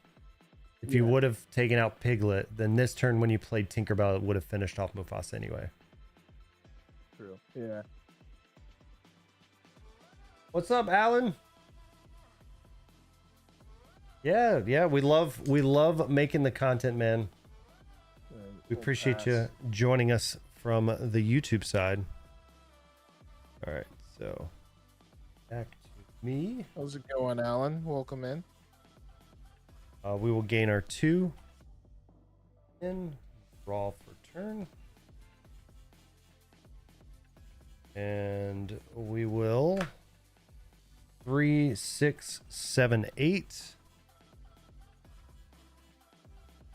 if you Yeah. would have taken out Piglet, then this turn when you played Tinkerbell, it would have finished off Mufasa anyway. True. Yeah. What's up, Alan? Yeah, we love making the content, man. And We we'll appreciate pass. you joining us from the YouTube side. All right, so back to me. How's it going, Alan? Welcome in. We will gain our 2 in draw for turn, and we will 3, 6, 7, 8.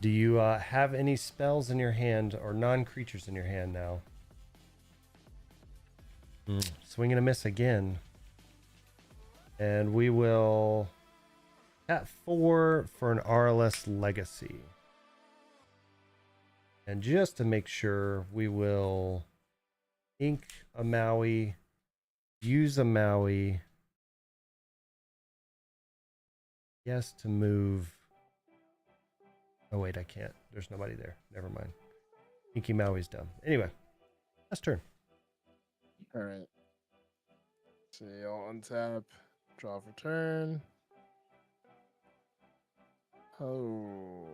Do you have any spells in your hand or non-creatures in your hand now? Swing and a miss again. And we will tap 4 for an RLS Legacy. And just to make sure, we will ink a Maui, use a Maui. Yes, to move. Oh, wait, I can't. There's nobody there. Never mind. Inky Maui's done. Anyway, last turn. All right. See, I'll untap, draw for turn. Oh.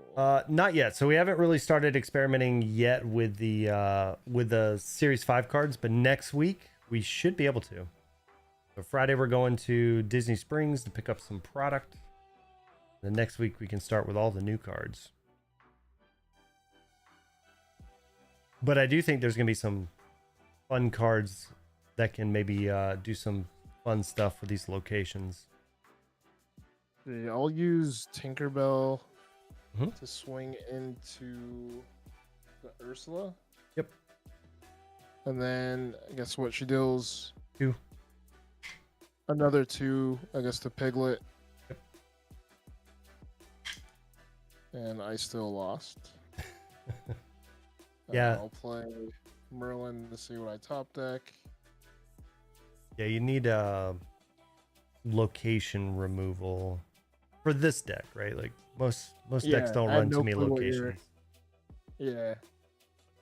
Not yet. So we haven't really started experimenting yet with the Series 5 cards, but next week we should be able to. So Friday we're going to Disney Springs to pick up some product. The next week we can start with all the new cards. But I do think there's going to be some fun cards that can maybe do some fun stuff with these locations. See, I'll use Tinkerbell Mhm. to swing into the Ursula. Yep. And then I guess what she deals 2. another 2, I guess, to Piglet. Yep. And I still lost. Yeah. I'll play Merlin to see what I top deck. Yeah, you need location removal for this deck, right? Like most decks don't I have run no too many clue what you're- locations. Yeah.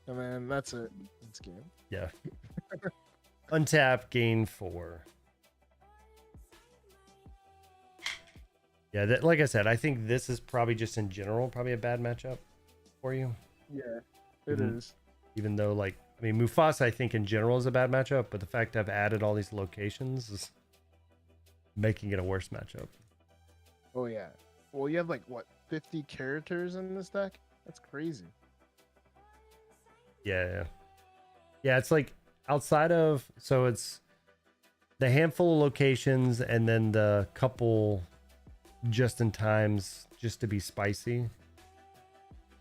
And then that's it. That's game. Yeah. Untap, gain 4. Yeah, that, like I said, I think this is probably just in general probably a bad matchup for you. Yeah, it Mhm. is. Even though, like, I mean, Mufasa, I think in general is a bad matchup, but the fact I've added all these locations is making it a worse matchup. Oh, yeah. Well, you have like, what, 50 characters in this deck? That's crazy. Yeah. Yeah, it's like outside of, so it's the handful of locations and then the couple just in times just to be spicy.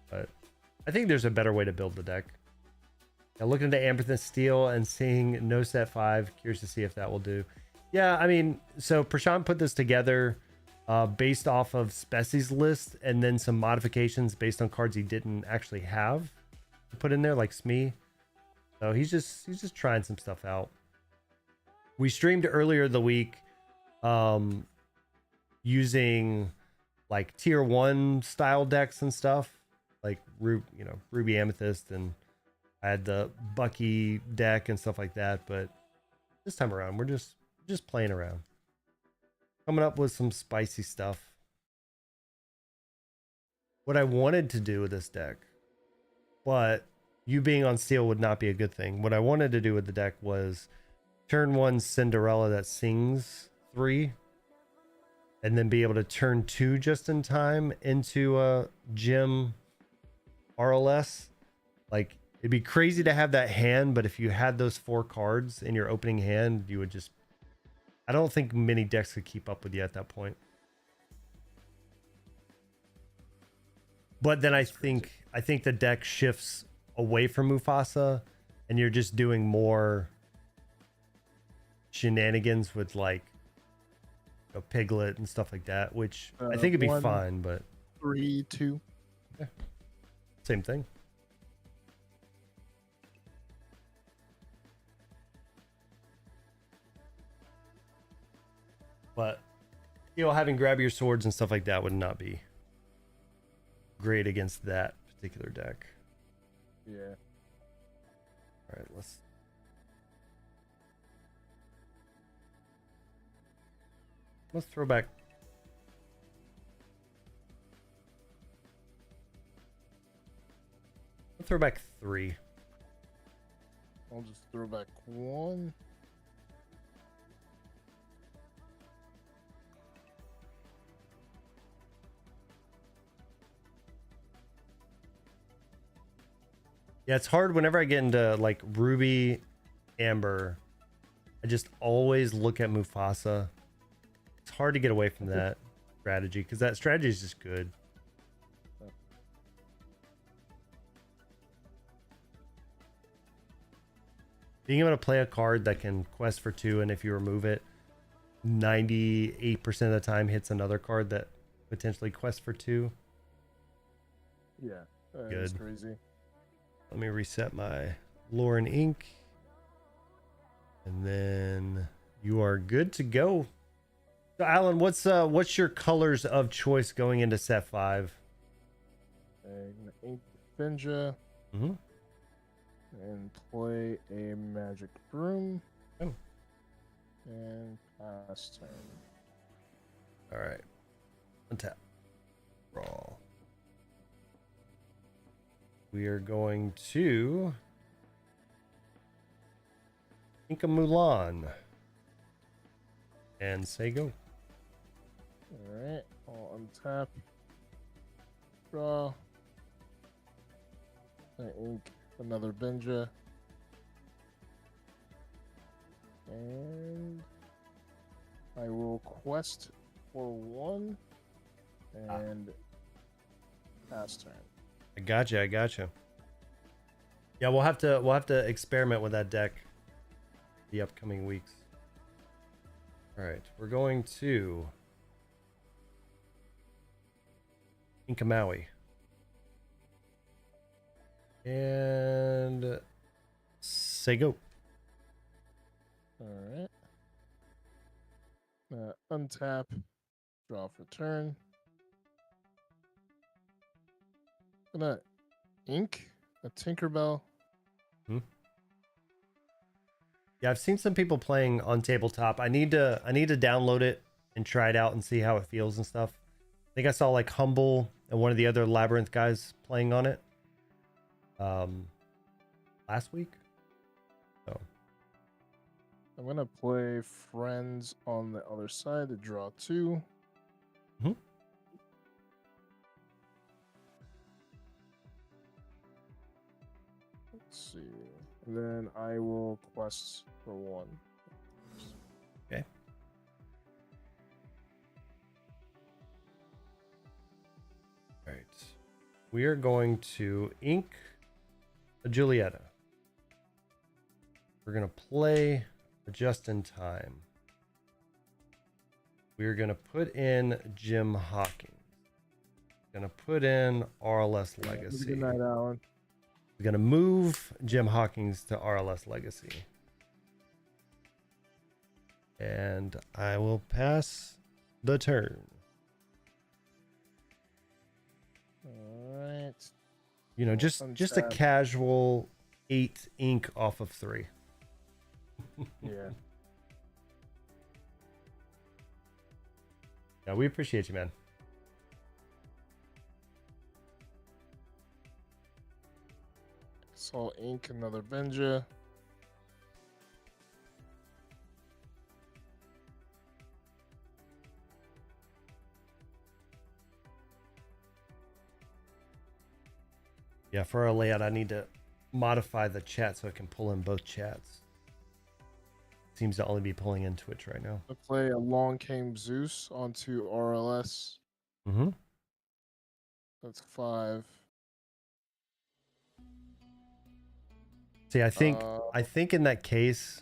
But I think there's a better way to build the deck. Now looking at Amethyst Steel and seeing no set 5, curious to see if that will do. Yeah, I mean, so Prashant put this together based off of Spessie's list and then some modifications based on cards he didn't actually have to put in there, like Smee. So he's just trying some stuff out. We streamed earlier the week using like tier 1 style decks and stuff, like Ruby Amethyst and I had the Bucky deck and stuff like that, but this time around we're just playing around. Coming up with some spicy stuff. What I wanted to do with this deck, but you being on steel would not be a good thing. What I wanted to do with the deck was turn 1 Cinderella that sings 3, and then be able to turn 2 just in time into a Jim RLS. Like, it'd be crazy to have that hand, but if you had those 4 cards in your opening hand, you would just... I don't think many decks could keep up with you at that point. But then I think the deck shifts away from Mufasa, and you're just doing more shenanigans with like a Piglet and stuff like that, which I think it'd be fine, but 3, 2. Yeah. Same thing. But having grab your swords and stuff like that would not be great against that particular deck. Yeah. All right, let's throw back. Let's throw back 3. I'll just throw back 1. Yeah, it's hard whenever I get into like Ruby, Amber. I just always look at Mufasa. It's hard to get away from that strategy because that strategy is just good. Being able to play a card that can quest for 2, and if you remove it, 98% of the time hits another card that potentially quests for 2. Yeah, good. That's crazy. Let me reset my lore and ink. And then you are good to go. So Alan, what's your colors of choice going into set 5? Ink Finja. Mm-hmm. And play a magic broom. Oh. And pass turn. All right. Untap. Draw. We are going to Inca Mulan and say go. Alright, I'll untap. Draw. I ink another Benja. And I will quest for 1 and pass turn. I gotcha. Yeah, we'll have to experiment with that deck the upcoming weeks. All right, we're going to Inca Maui. And say go. Alright. Untap. Draw for turn. Gonna ink a Tinkerbell. Yeah, I've seen some people playing on tabletop. I need to download it and try it out and see how it feels and stuff. I think I saw like Humble and one of the other Labyrinth guys playing on it last week. So I'm gonna play Friends on the other side to draw 2. Mm-hmm. Let's see. And then I will quest for 1. Okay. All right. We are going to ink a Julieta. We're going to play a Just in Time. We're going to put in Jim Hawkins. Going to put in RLS Legacy. Good night, Alan. We're going to move Jim Hawkins to RLS Legacy. And I will pass the turn. All right. You know, just a casual 8 ink off of 3. Yeah. Yeah, we appreciate you, man. Saw ink another Benja. Yeah, for our layout, I need to modify the chat so I can pull in both chats. Seems to only be pulling in Twitch right now. I play Along Came Zeus onto RLS. Mm-hmm. That's 5. See, I think in that case,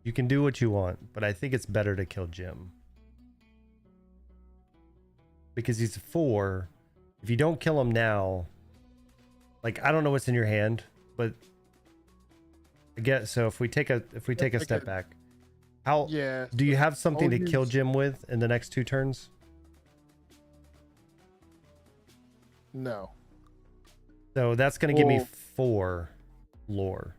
you can do what you want, but I think it's better to kill Jim. Because he's a 4. If you don't kill him now, like, I don't know what's in your hand, but I guess so. If we take a step back, how do you have something to kill Jim with in the next 2 turns? No. So that's going to give me 4 lore.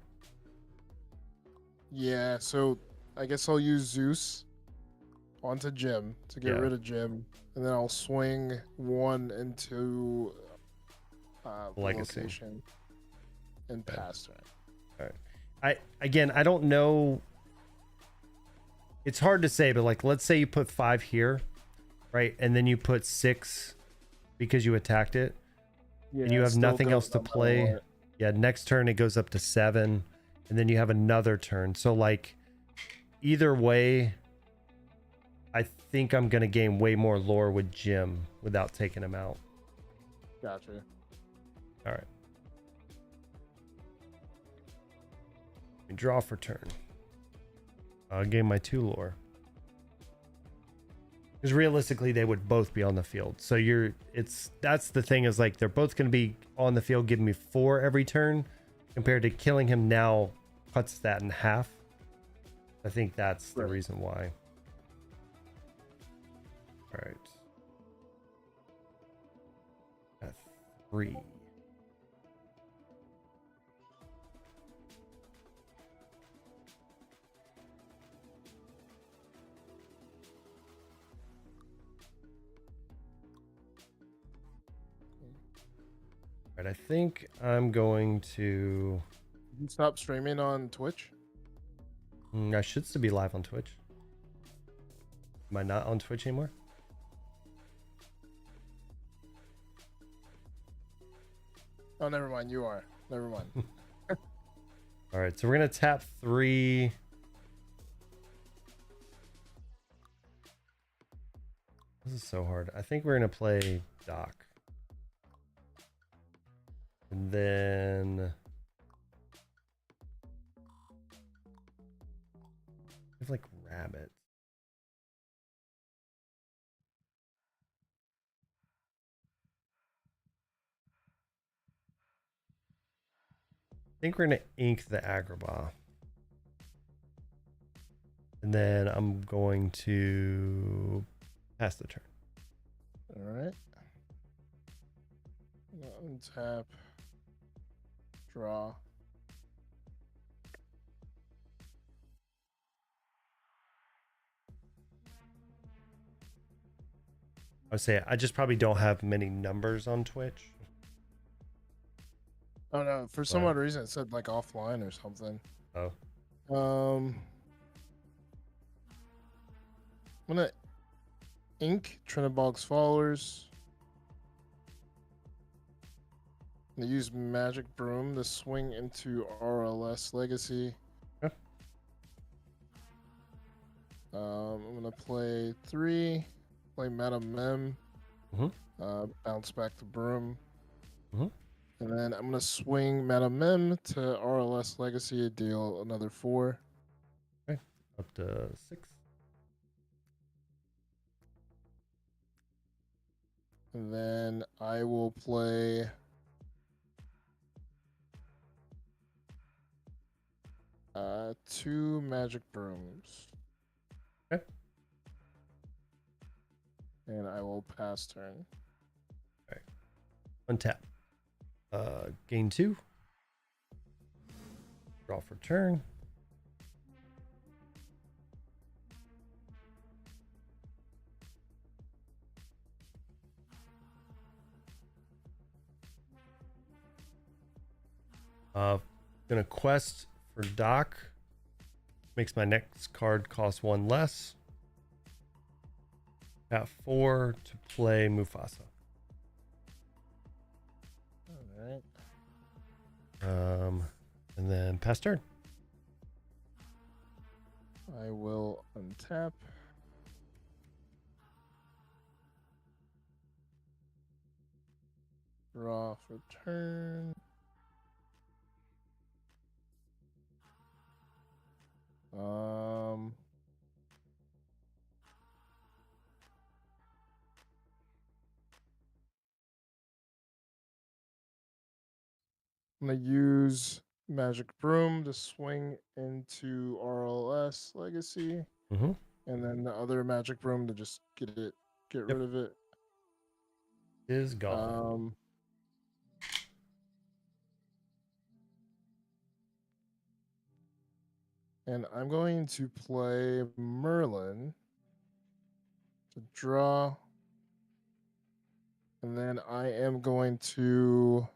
Yeah, so I guess I'll use Zeus onto Jim to get rid of Jim, and then I'll swing 1 into Legacy location and pass turn. All right. I don't know. It's hard to say, but like, let's say you put 5 here, right, and then you put 6 because you attacked it, and you have nothing else to play. Yeah, next turn it goes up to 7, and then you have another turn. So like, either way, I think I'm gonna gain way more lore with Jim without taking him out. Gotcha. All right. Draw for turn. I'll gain my 2 lore. Because realistically, they would both be on the field. So that's the thing, is like, they're both going to be on the field, giving me 4 every turn, compared to killing him now cuts that in half. I think that's the reason why. All right. At 3. All right, I think I'm going to... Did you stop streaming on Twitch? I should still be live on Twitch. Am I not on Twitch anymore? Oh, never mind. You are. Never mind. All right, so we're going to tap 3. This is so hard. I think we're going to play Doc. And then... I have like rabbit. I think we're going to ink the Agrabah. And then I'm going to pass the turn. All right. Untap. Draw. I would say I just probably don't have many numbers on Twitch. Oh no, for some odd reason it said like offline or something. Oh. I'm gonna ink Trinibog's Followers. I'm gonna use Magic Broom to swing into RLS Legacy. Okay. I'm gonna play 3, play Madam Mem, bounce back to Broom. And then I'm gonna swing Madam Mem to RLS Legacy, deal another 4. Okay, up to 6. And then I will play two Magic Brooms. Okay. And I will pass turn. All right. Untap. Gain 2. Draw for turn. Gonna quest for Doc. Makes my next card cost 1 less. Got 4 to play Mufasa. All right. And then pass turn. I will untap. Draw for turn. I'm gonna use Magic Broom to swing into RLS Legacy, Mm-hmm. and then the other Magic Broom to just get rid of it. Is gone. And I'm going to play Merlin to draw. And then I am going to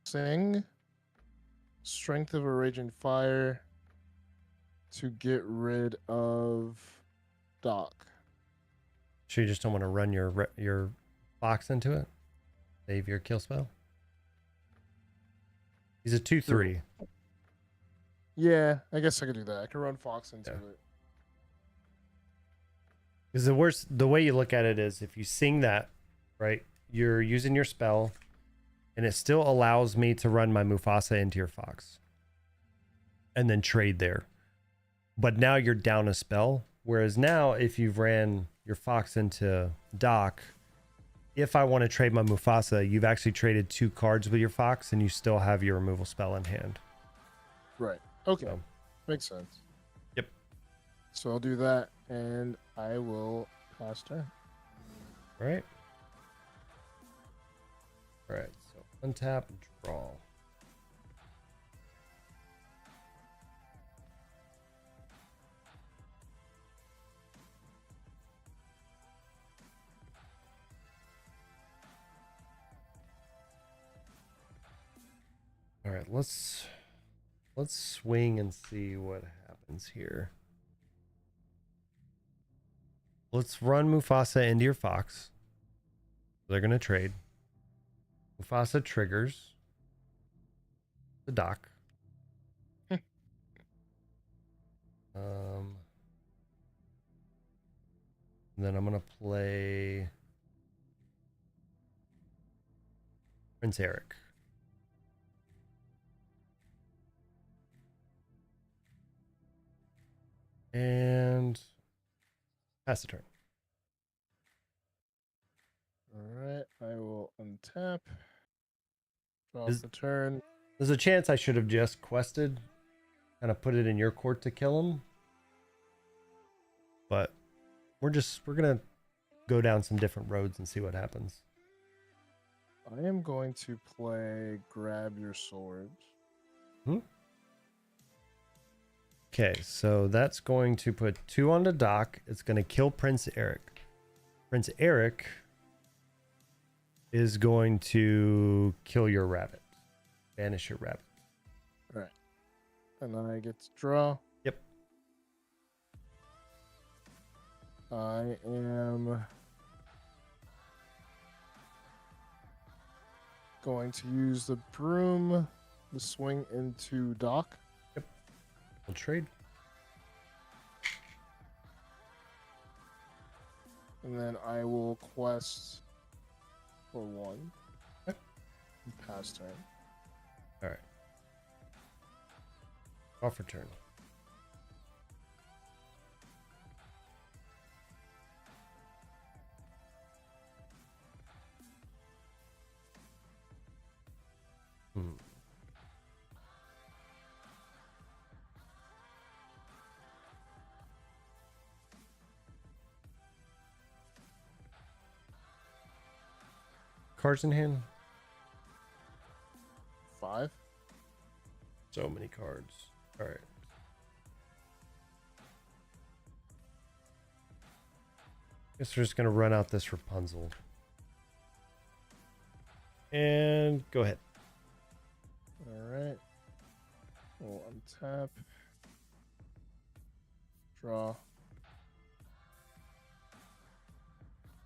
sing Strength of a Raging Fire to get rid of Doc. Sure, you just don't want to run your Fox into it? Save your kill spell? He's a 2/3. Yeah, I guess I could do that. I could run Fox into it. Because the way you look at it is if you sing that, right, you're using your spell, and it still allows me to run my Mufasa into your Fox. And then trade there. But now you're down a spell. Whereas now, if you've ran your Fox into Doc, if I want to trade my Mufasa, you've actually traded 2 cards with your Fox, and you still have your removal spell in hand. Right. Okay. So, makes sense. Yep. So I'll do that, and I will pass turn. All right. All right. So untap, draw. All right, let's swing and see what happens here. Let's run Mufasa into your Fox. They're gonna trade. Mufasa triggers the Doc. And then I'm gonna play Prince Eric. And pass the turn. All right, I will untap. Draw the turn. There's a chance I should have just quested, kind of put it in your court to kill him. But we're gonna go down some different roads and see what happens. I am going to play Grab Your Sword. Okay, so that's going to put 2 on the Doc. It's going to kill Prince Eric. Prince Eric is going to kill your rabbit. Banish your rabbit. All right. And then I get to draw. Yep. I am going to use the broom to swing into Doc. Yep. We'll trade. And then I will quest for 1. Yep. Pass turn. All right. Draw for turn. cards in hand? 5. So many cards. All right. Guess we're just gonna run out this Rapunzel. And go ahead. Alright. We'll untap. Draw.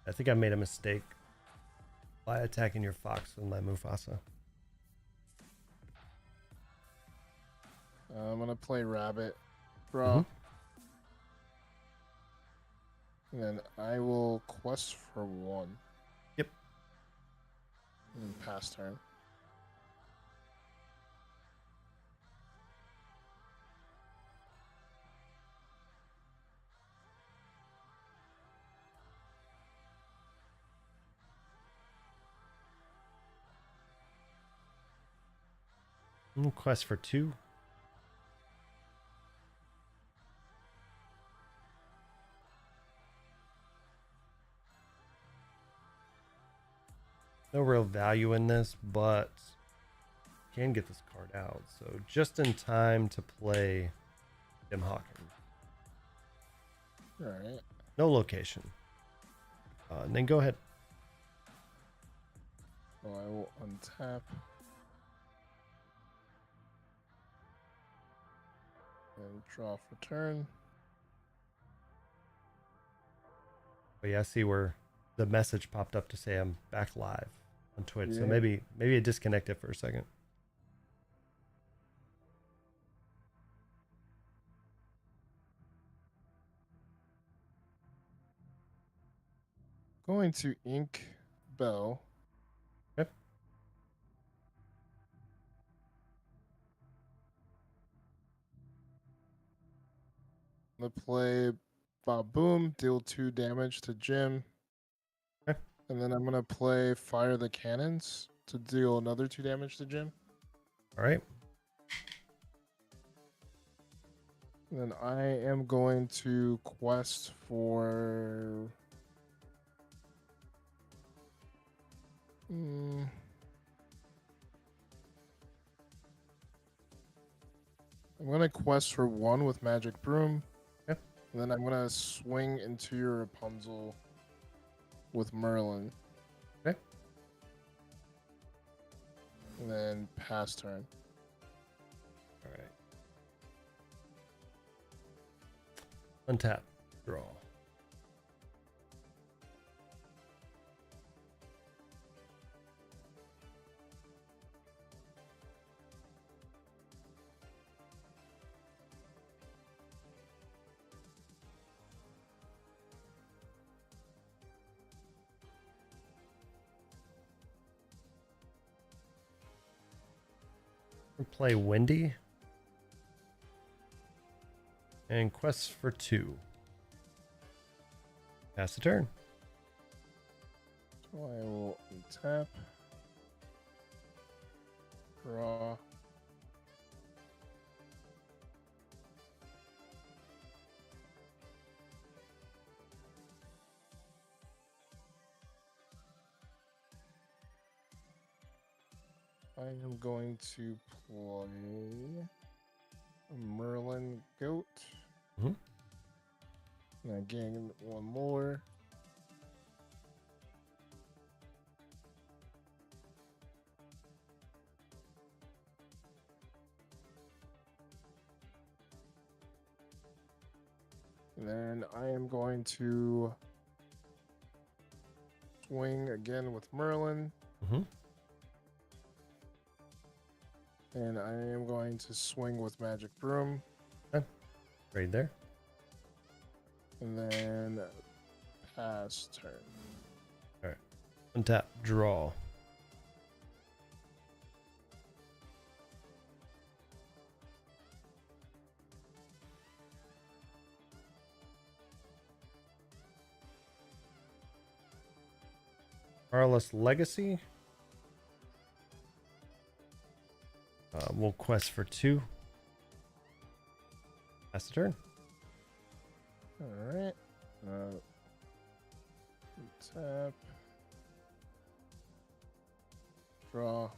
I think I made a mistake by attacking your fox with my Mufasa. I'm gonna play rabbit. Draw. And then I will quest for 1. Yep. And then pass turn. Quest for 2. No real value in this, but can get this card out. So just in time to play Jim Hawkins. Alright. No location. And then go ahead. So I will untap. And draw for turn. But yeah, I see where the message popped up to say I'm back live on Twitch. So Yeah. maybe I disconnected for a second. Going to ink Bell. Okay. I'm gonna play Boom, deal 2 damage to Jim. Okay. And then I'm gonna play Fire the Cannons to deal another 2 damage to Jim. All right. And then I am going to quest for I'm gonna quest for 1 with Magic Broom. Okay. And then I'm gonna swing into your Rapunzel with Merlin. Okay. And then pass turn. All right. Untap. Draw. Play Wendy. And quest for 2. Pass the turn. So I will untap. Draw. I am going to play a Merlin Goat. Mhm. And I gain 1 more. And then I am going to swing again with Merlin. Mm-hmm. And I am going to swing with Magic Broom. Right there. And then pass turn. All right. Untap. Draw. Carlos Legacy. We'll quest for 2. Pass the turn. All right. Tap. Draw.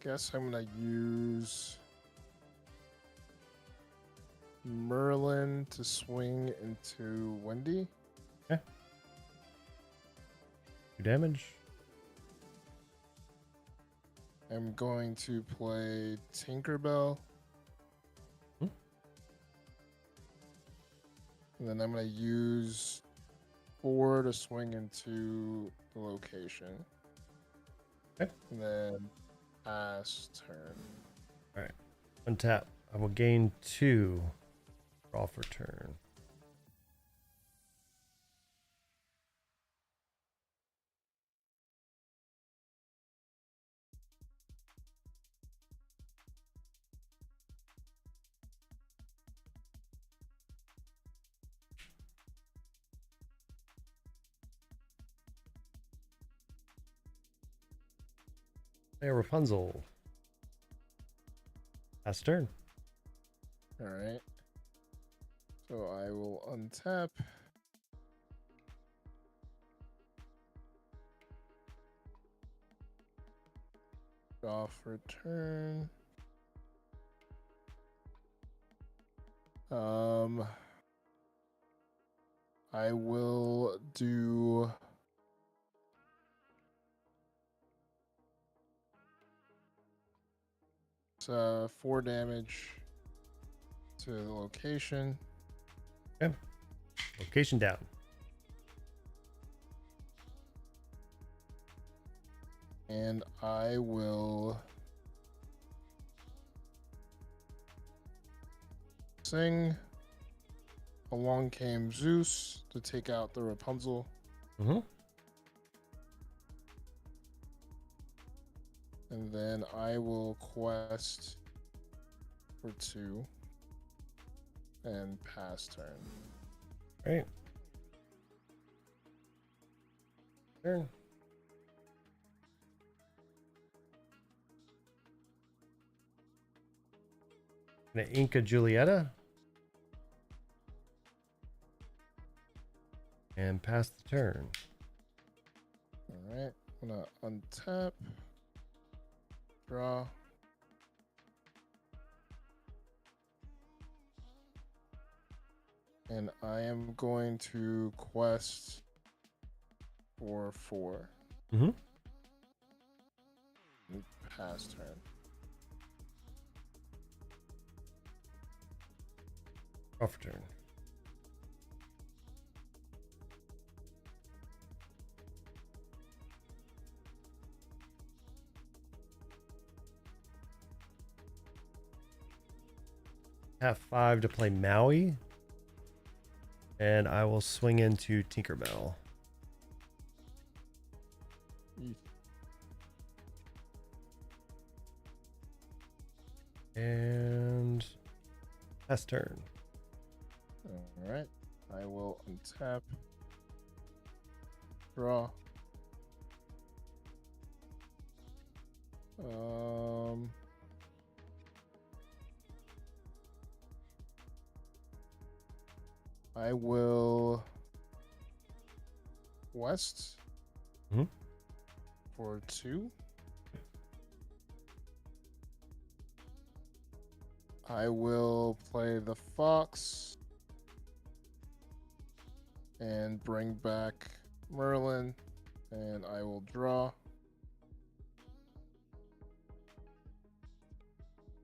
Guess I'm gonna use Merlin to swing into Wendy. 2 damage. I'm going to play Tinkerbell. Hmm. And then I'm going to use 4 to swing into the location. Okay. And then pass turn. All right. Untap. I will gain 2. Draw for turn. Hey, Rapunzel. Pass turn. All right. So I will untap. Draw for turn. I will do it's 4 damage to the location. Okay. Location down. And I will sing Along Came Zeus to take out the Rapunzel. Mm-hmm. And then I will quest for 2 and pass turn. Right. Turn. Gonna ink a Julieta. And pass the turn. All right. I'm going to untap. Draw. And I am going to quest for 4. Mm-hmm. And pass turn. Draw for turn. Have 5 to play Maui. And I will swing into Tinkerbell. And pass turn. All right. I will untap. Draw. I will west Mhm. for 2. I will play the fox and bring back Merlin, and I will draw.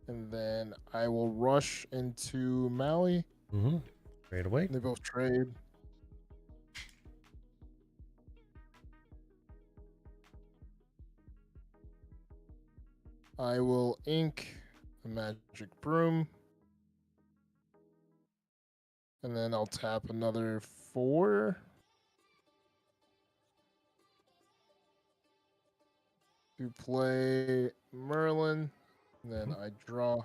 And then I will rush into Maui. Mm-hmm. Trade away. They both trade. I will ink a magic broom. And then I'll tap another 4. To play Merlin. And then I draw.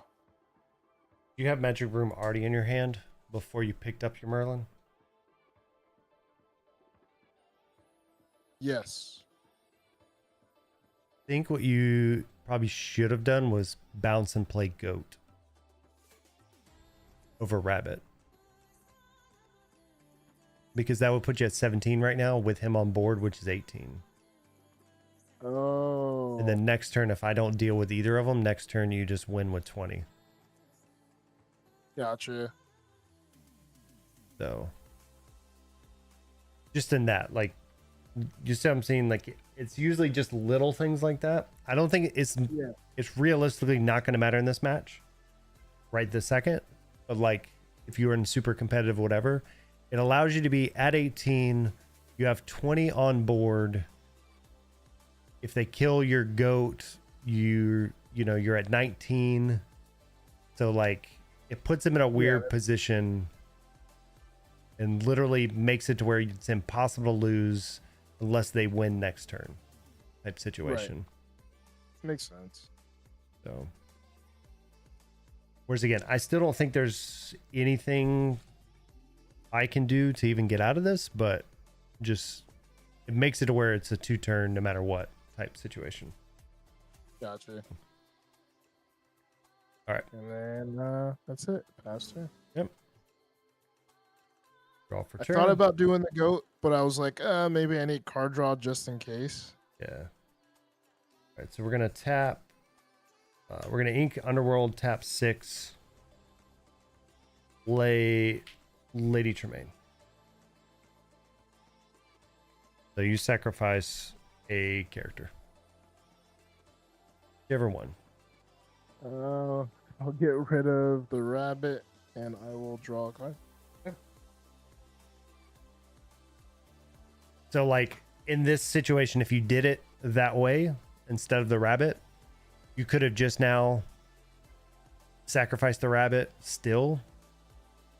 You have Magic Room already in your hand before you picked up your Merlin? Yes. I think what you probably should have done was bounce and play Goat over Rabbit. Because that would put you at 17 right now with him on board, which is 18. Oh. And then next turn, if I don't deal with either of them, next turn you just win with 20. Gotcha. So just in that, like, you see what I'm saying? Like, it's usually just little things like that. I don't think it's realistically not going to matter in this match right this second. But like, if you were in super competitive, whatever, it allows you to be at 18. You have 20 on board. If they kill your goat, you're at 19. So like, it puts them in a weird position and literally makes it to where it's impossible to lose unless they win next turn type situation. Right. Makes sense. So, whereas again, I still don't think there's anything I can do to even get out of this, but just it makes it to where it's a 2-turn no matter what type situation. Gotcha. All right. And then that's it. Pass turn. Yep. Draw for I turn. thought about doing the goat, but I was like, maybe I need card draw just in case. Yeah. All right. So we're gonna tap. We're gonna ink Underworld, tap 6. Lay Lady Tremaine. So you sacrifice a character. Whichever one. I'll get rid of the rabbit, and I will draw a card. So like in this situation, if you did it that way instead of the rabbit, you could have just now sacrificed the rabbit still,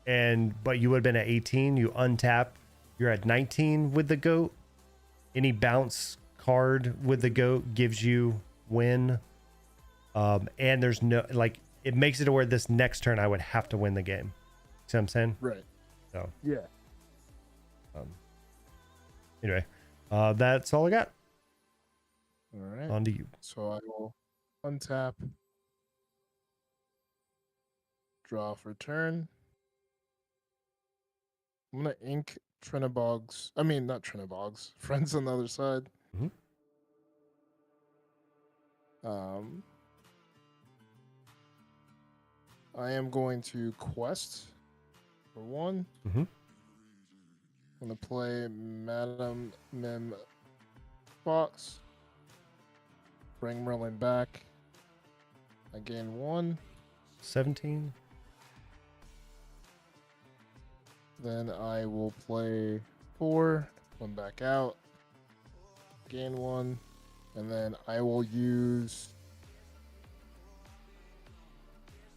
but you would have been at 18. You untap, you're at 19 with the goat. Any bounce card with the goat gives you win. And there's no, like, it makes it to where this next turn I would have to win the game. See what I'm saying? Right. So Yeah. anyway, that's all I got. All right. On to you. So I will untap, draw for turn. I'm gonna ink Trinabog's. I mean, not Trinabog's. Friends on the other side. Mhm. I am going to quest for 1. Mm-hmm. I'm gonna play Madam Mim Fox. Bring Merlin back. I gain 1. 17. Then I will play 4. One back out. Gain 1. And then I will use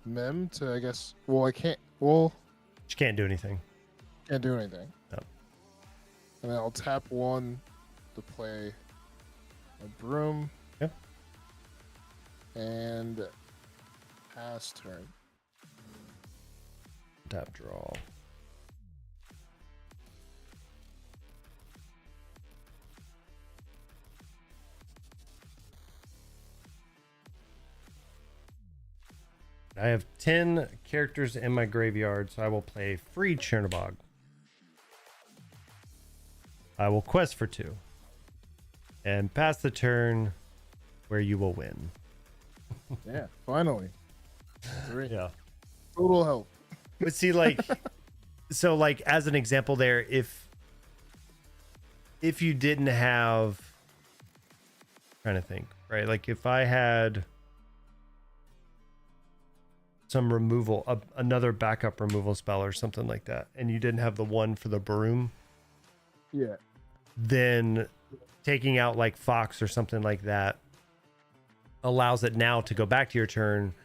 Mem to, I guess. Well, I can't. Well, You can't do anything. can't do anything. No. And then I'll tap 1 to play a broom. Yep. And pass turn. Tap draw. I have 10 characters in my graveyard, so I will play free Chernobog. I will quest for 2. And pass the turn where you will win. Yeah, finally. 3. Yeah. Total help. But see, like, so like as an example there, if you didn't have, trying to think, right? Like if I had some removal, another backup removal spell or something like that, and you didn't have the one for the broom, Yeah. then taking out like Fox or something like that allows it now to go back to your turn.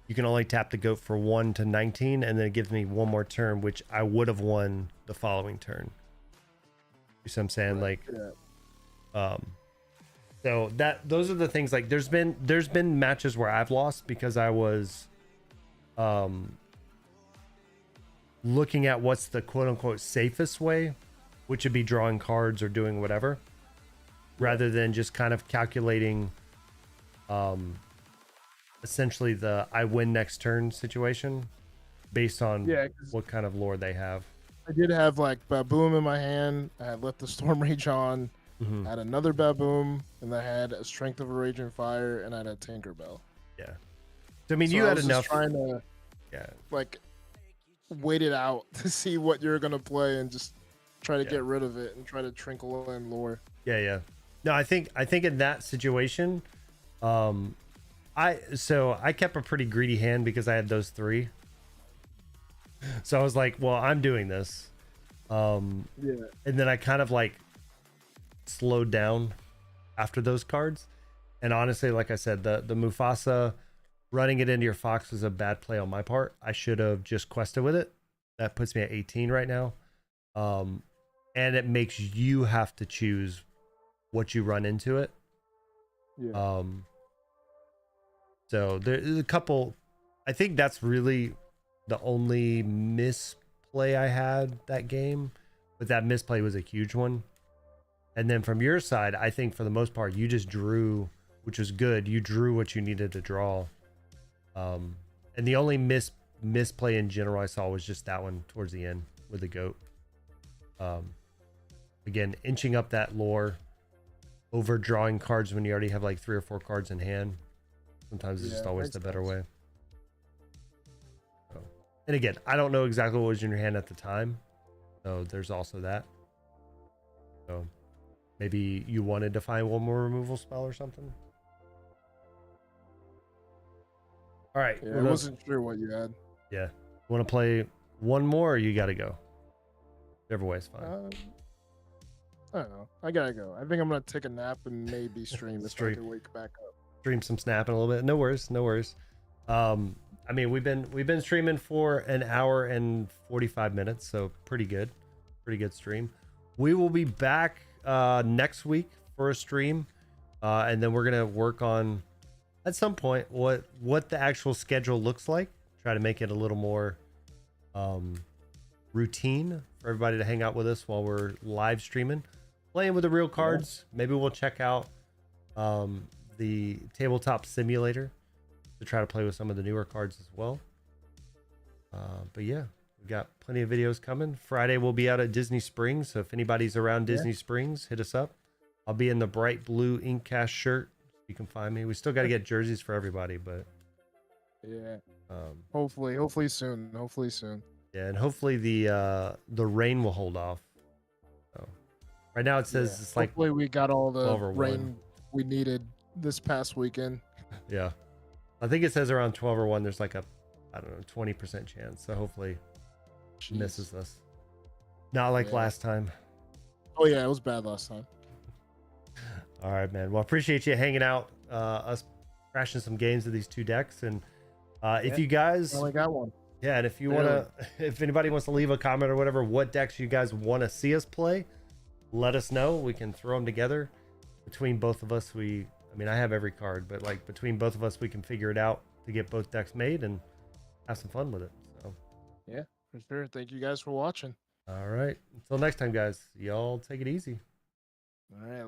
You can only tap the goat for 1 to 19, and then it gives me one more turn, which I would have won the following turn. You see what I'm saying? Right. Like, Yeah. so those are the things. Like, there's been matches where I've lost because I was looking at what's the quote unquote safest way, which would be drawing cards or doing whatever, rather than just kind of calculating essentially the I win next turn situation based on Yeah, 'cause what kind of lore they have. I did have like Baboom in my hand. I had left the Storm Rage on. Mm-hmm. I had another Baboom, and I had a Strength of a Raging Fire, and I had a Tinkerbell. Yeah. So I mean, So you I had was enough. just trying to Yeah. like wait it out to see what you're gonna play and just try to get rid of it and try to trinkle in lore. Yeah, yeah. No, I think in that situation, I kept a pretty greedy hand because I had those three. So I was like, well, I'm doing this. Yeah. And then I kind of like slowed down after those cards. And honestly, like I said, the Mufasa running it into your Fox was a bad play on my part. I should have just quested with it. That puts me at 18 right now. And it makes you have to choose what you run into it. Yeah. So there's a couple. I think that's really the only misplay I had that game, but that misplay was a huge one. And then from your side, I think for the most part, you just drew, which was good. You drew what you needed to draw. And the only misplay in general I saw was just that one towards the end with the goat. Again, inching up that lore, overdrawing cards when you already have like 3 or 4 cards in hand. Sometimes it's just always the better way. So, and again, I don't know exactly what was in your hand at the time. So there's also that. So maybe you wanted to find one more removal spell or something. All right. Yeah, I wasn't sure what you had. Yeah. Want to play one more or you got to go? Whichever way is fine. I don't know. I gotta go. I think I'm gonna take a nap and maybe stream if I can wake back up. Stream some snapping a little bit. No worries. No worries. I mean, we've been streaming for an hour and 45 minutes, so pretty good. Pretty good stream. We will be back next week for a stream. And then we're gonna work on at some point what the actual schedule looks like. Try to make it a little more routine for everybody to hang out with us while we're live streaming, playing with the real cards. Maybe we'll check out the tabletop simulator to try to play with some of the newer cards as well. But yeah, we've got plenty of videos coming. Friday we'll be out at Disney Springs, so if anybody's around Disney Springs, hit us up. I'll be in the bright blue InkCast shirt. You can find me. We still got to get jerseys for everybody, but yeah, hopefully soon. Yeah, and hopefully the rain will hold off. So right now it says it's like hopefully we got all the 12 or rain 1. we needed this past weekend. Yeah, I think it says around 12 or 1. There's like a, I don't know, 20% chance. So hopefully misses us. Not like last time. Oh yeah, it was bad last time. All right, man. Well, appreciate you hanging out, us crashing some games of these 2 decks, and if you guys only got one. Yeah, and if you want to, if anybody wants to leave a comment or whatever, what decks you guys want to see us play, let us know. We can throw them together. Between both of us, I mean, I have every card, but like between both of us, we can figure it out to get both decks made and have some fun with it. So, yeah, for sure. Thank you guys for watching. All right. Until next time, guys, y'all take it easy. All right.